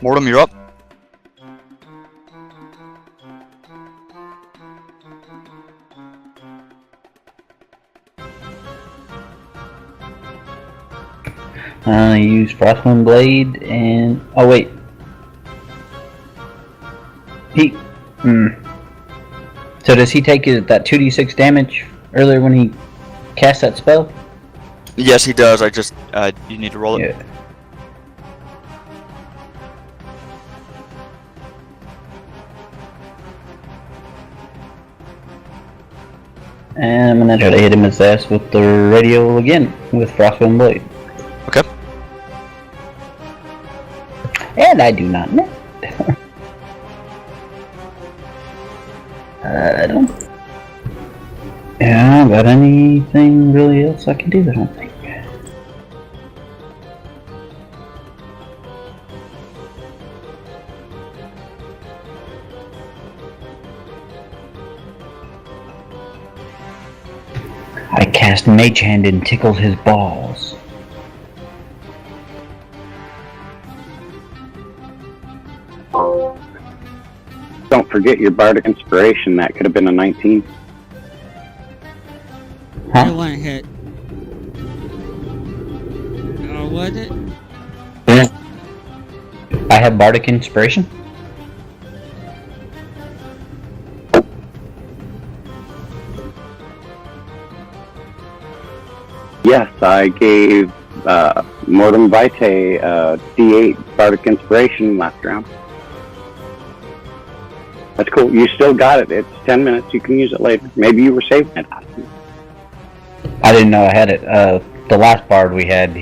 Mortem, you're up. I use Frostwind Blade and... oh wait. So does he take that 2d6 damage earlier when he casts that spell? Yes, he does. I just, you need to roll it. Yeah. And I'm gonna try to hit him in his ass with the radio again, with Frostwind Blade. Okay. And I do not miss. I don't. Yeah, got anything really else I can do? I don't think. I cast Mage Hand and tickle his balls. Don't forget your Bardic Inspiration. That could have been a 19. It wouldn't hit. Or would it? I have Bardic Inspiration. Yes, I gave Mortem Vitae D8 Bardic Inspiration last round. That's cool. You still got it. It's 10 minutes. You can use it later. Maybe you were saving it. I didn't know I had it. The last bard we had,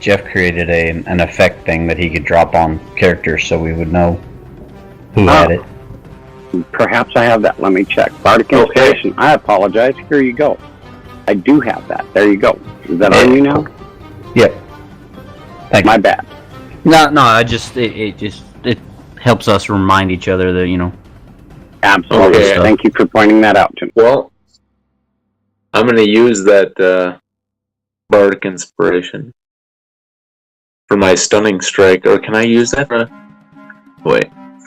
Jeff created an effect thing that he could drop on characters so we would know who had it. Perhaps I have that. Let me check. Bardic Inspiration. I apologize. Here you go. I do have that. There you go. Is that on you now? Yep. Thank My you. bad. No. I just it helps us remind each other that Absolutely. Okay. Thank you for pointing that out to me. Well, I'm going to use that Bardic Inspiration for my Stunning Strike, or can I use that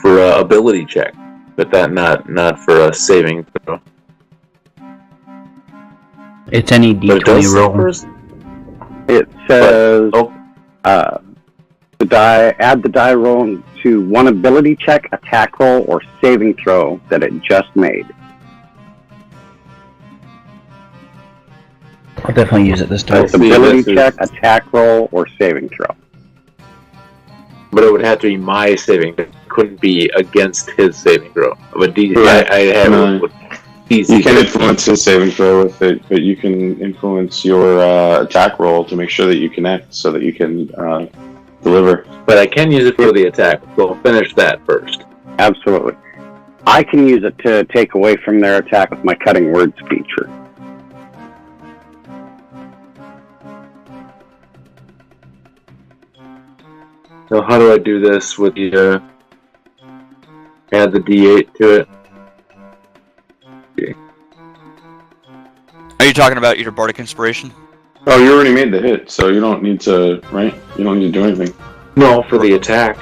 for a ability check? But that not for a saving throw. It's any But it does D20 say roll. first- It says the die. Add the die roll to one ability check, attack roll, or saving throw that it just made. I'll definitely use it this time. See, Ability this is- check, attack roll, or saving throw. But it would have to be my saving. It couldn't be against his saving throw. But Right. I have No. with DC. You can influence his saving throw with it, but you can influence your attack roll to make sure that you connect so that you can deliver. But I can use it for the attack. So I'll finish that first. Absolutely. I can use it to take away from their attack with my cutting words feature. So how do I do this with the add the D8 to it? Are you talking about your Bardic Inspiration? Oh, you already made the hit, so you don't need to, right? You don't need to do anything. No, for the attack.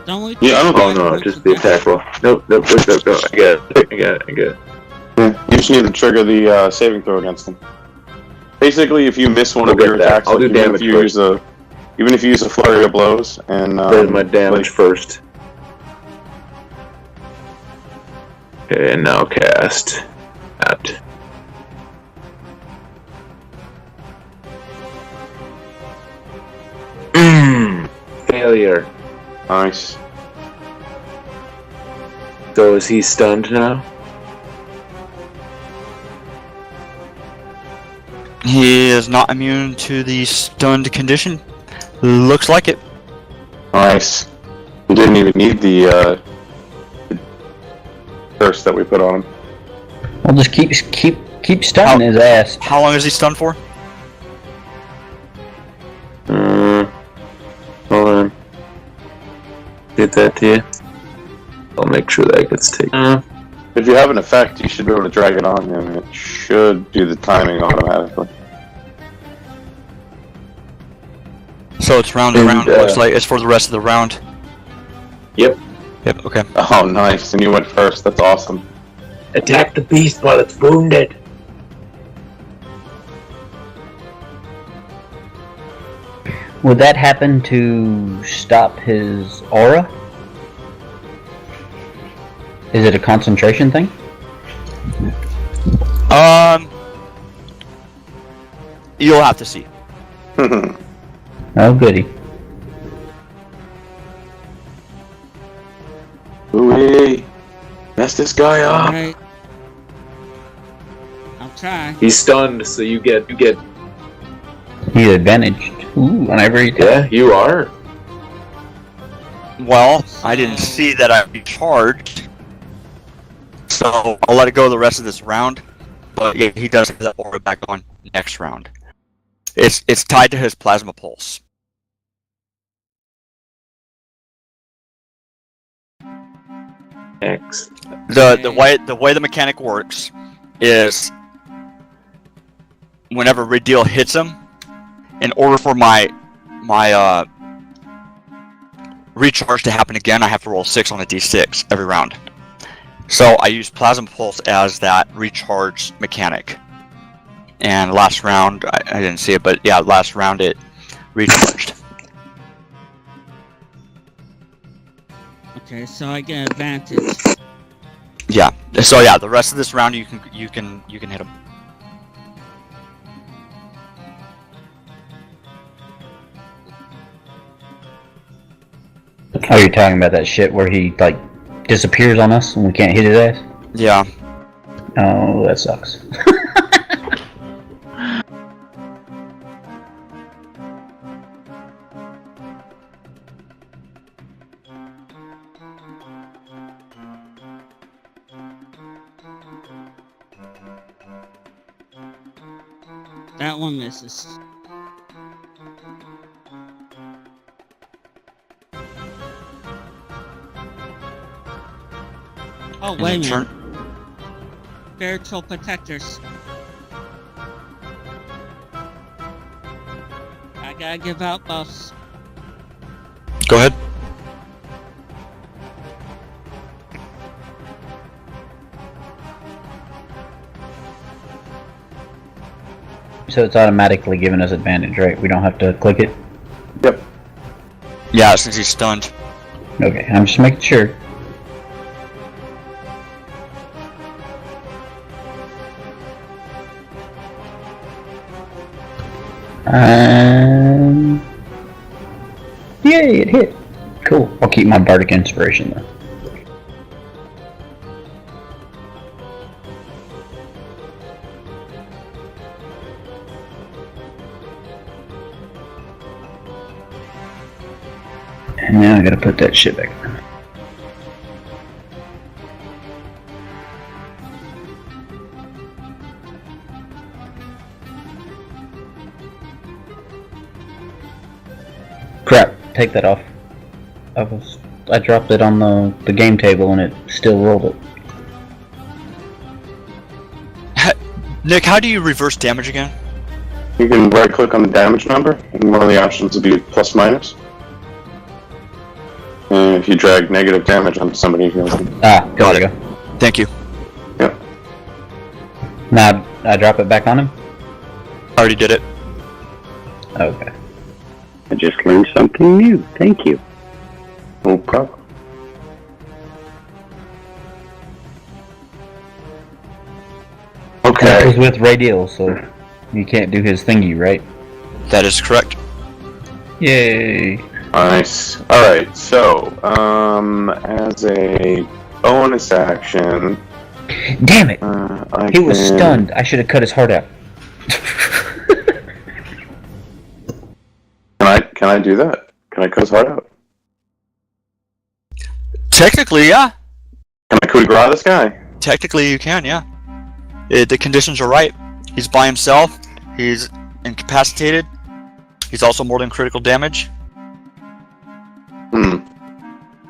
Don't we? Yeah, I don't Oh no, just the attack roll. Nope. I got it. Yeah, you just need to trigger the saving throw against him. Basically, if you miss one I'll of your get that. attacks, I'll do even damage if you use a flurry of blows, and There's my damage first. Okay, and now cast that. Failure. Nice. So is he stunned now? He is not immune to the stunned condition. Looks like it. Nice. You didn't even need the curse that we put on him. I'll just keep stunning his ass. How long is he stunned for? Hold on. Get that to you. I'll make sure that gets taken. If you have an effect, you should be able to drag it on him. It should do the timing automatically. So it's round and round. It looks like it's for the rest of the round. Yep. Yep. Okay. Oh, nice. And you went first. That's awesome. Attack the beast while it's wounded. Would that happen to stop his aura? Is it a concentration thing? You'll have to see. Oh, goody. Ooh, mess this guy up. Alright. try. He's stunned, so you get. He's advantaged. Ooh, whenever he does. Yeah, you are. Well, I didn't see that I recharged, so I'll let it go the rest of this round. But yeah, he does have that aura back on next round. It's tied to his plasma pulse. X. The way the mechanic works is whenever Redeal hits him, in order for my recharge to happen again, I have to roll 6 on a d6 every round. So I use Plasma Pulse as that recharge mechanic. And last round, I didn't see it, but yeah, last round it recharged. Okay, so I get advantage. Yeah. So yeah, the rest of this round you can hit him. Oh, you're talking about that shit where he, like, disappears on us and we can't hit his ass? Yeah. Oh, that sucks. That one misses. Oh, wait a minute. Turn. Spiritual protectors. I gotta give out buffs. Go ahead. So it's automatically giving us advantage, right? We don't have to click it? Yep. Yeah, since he's stunned. Okay, I'm just making sure. Yay, it hit. Cool. I'll keep my bardic inspiration though. And now I gotta put that shit back on. Crap, take that off. I dropped it on the game table and it still rolled it. Nick, how do you reverse damage again? You can right click on the damage number, and one of the options will be plus minus. And if you drag negative damage onto somebody, you'll... Ah, Got there it. we go. Thank you. Yep. Now I drop it back on him? I already did it. Okay. I just learned something new. Thank you. No problem. That was Okay. with Radial, so you can't do his thingy, right? That is correct. Yay! Nice. Alright, so, as a bonus action... Damn it! He was can- stunned. I should have cut his heart out. Can I do that? Can I cut his heart out? Technically, yeah. Can I coup de grace this guy? Technically, you can, yeah. The conditions are right. He's by himself. He's incapacitated. He's also more than critical damage.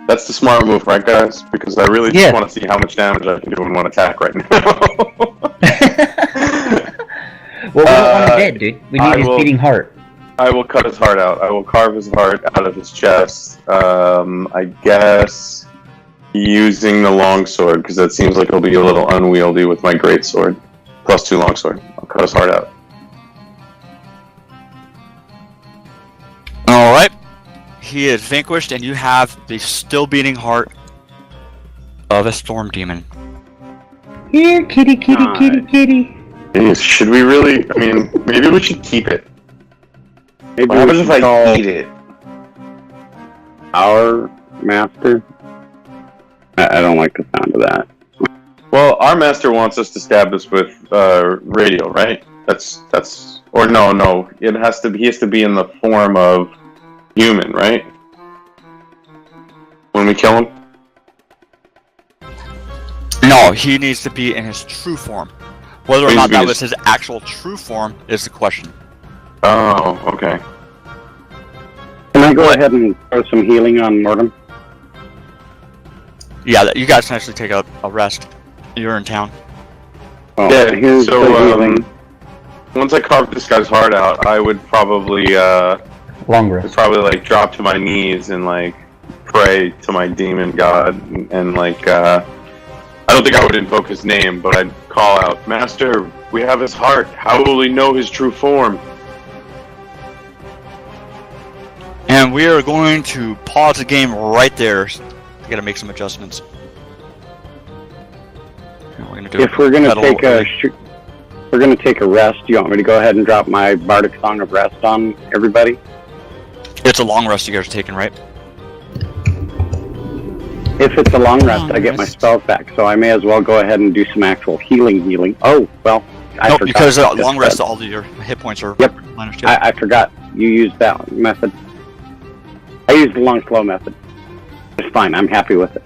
That's the smart move, right, guys? Because I really just want to see how much damage I can do in one attack right now. Well, we don't want him dead, dude. We need his beating heart. I will cut his heart out. I will carve his heart out of his chest. I guess using the longsword, because that seems like it'll be a little unwieldy with my greatsword. +2 longsword. I'll cut his heart out. Alright. He is vanquished, and you have the still beating heart of a storm demon. Here, kitty, kitty, kitty, kitty. Jeez, should we really? I mean, maybe we should keep it. Maybe What happens we if should I call eat it? our master. I don't like the sound of that. Well, our master wants us to stab this with radio, right? That's or no. It has to. He has to be in the form of human, right? When we kill him. No, he needs to be in his true form. Whether or Needs not to be that his- was his actual true form is the question. Oh, okay. Can I go ahead and throw some healing on Mortem? Yeah, you guys can actually take a rest. You're in town. Oh, Yeah. here's the So healing. once I carve this guy's heart out, I would probably Long rest. like drop to my knees and like pray to my demon god and like I don't think I would invoke his name, but I'd call out, Master, we have his heart. How will we know his true form? And we are going to pause the game right there. I gotta make some adjustments. And we're gonna do If we're gonna pedal take a early. we're gonna take a rest. Do you want me to go ahead and drop my bardic song of rest on everybody? It's a long rest you guys are taking, right? If it's a long rest, Long I get my rest. spells back, so I may as well go ahead and do some actual healing. Oh, well, I No, forgot. because Just long rest, said. all of your hit points are Yep. replenished. too. I forgot you used that method. I used the long slow method. It's fine. I'm happy with it.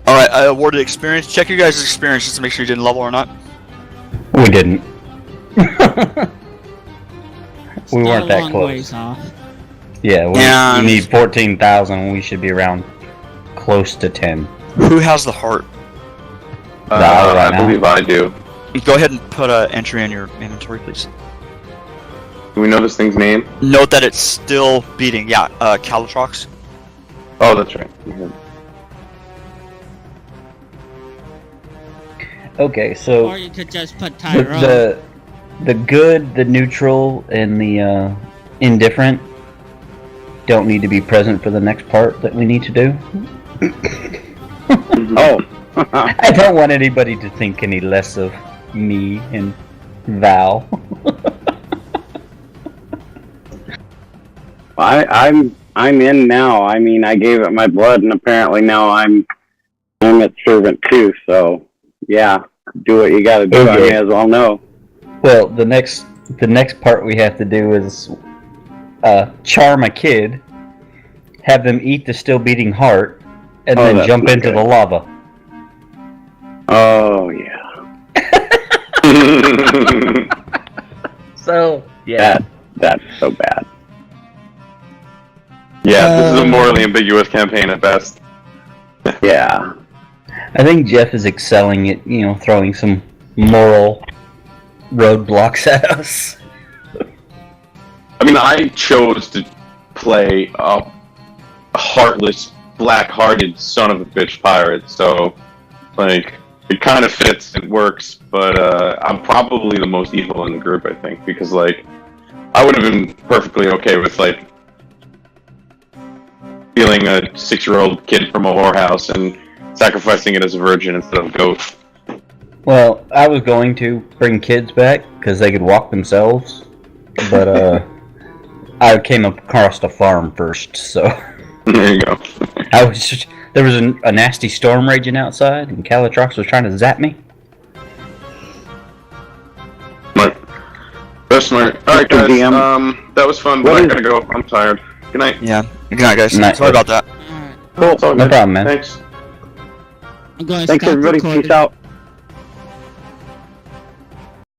Alright, I awarded experience. Check your guys' experience just to make sure you didn't level or not. We didn't. Still weren't a that long close. ways off. Yeah, we And- need 14,000. We should be around close to 10. Who has the heart? Right I now. believe I do. Go ahead and put an entry in your inventory, please. Do we know this thing's name? Note that it's still beating. Yeah, Calatrox. Oh, that's right. Okay, so Or you could just put the, Tyrone. the good, the neutral, and the indifferent don't need to be present for the next part that we need to do. Oh, I don't want anybody to think any less of me and Val. I'm in now. I mean, I gave it my blood, and apparently now I'm its servant too. So yeah, do what you got to do. I Okay. may as well know. Well, the next part we have to do is charm a kid, have them eat the still beating heart, and Oh, then that's jump not into good. the lava. Oh yeah, So yeah, that's so bad. Yeah, this is a morally ambiguous campaign at best. Yeah. I think Jeff is excelling at throwing some moral roadblocks at us. I mean, I chose to play a heartless, black-hearted son of a bitch pirate, so like it kind of fits, it works. But I'm probably the most evil in the group, I think, because like I would have been perfectly okay with like stealing a 6-year-old kid from a whorehouse and sacrificing it as a virgin instead of a goat. Well, I was going to bring kids back because they could walk themselves, but I came across a farm first, so There you go. there was a nasty storm raging outside, and Calatrox was trying to zap me. Smart. That's smart. Alright, Mr. guys. DM. That was fun, but What I is- gotta go. I'm tired. Good night. Yeah. Good night, guys. Night. Sorry about that. Alright, Cool. It's all No good. problem, man. Thanks. I'm going to Thanks stop everybody. recording. Peace out.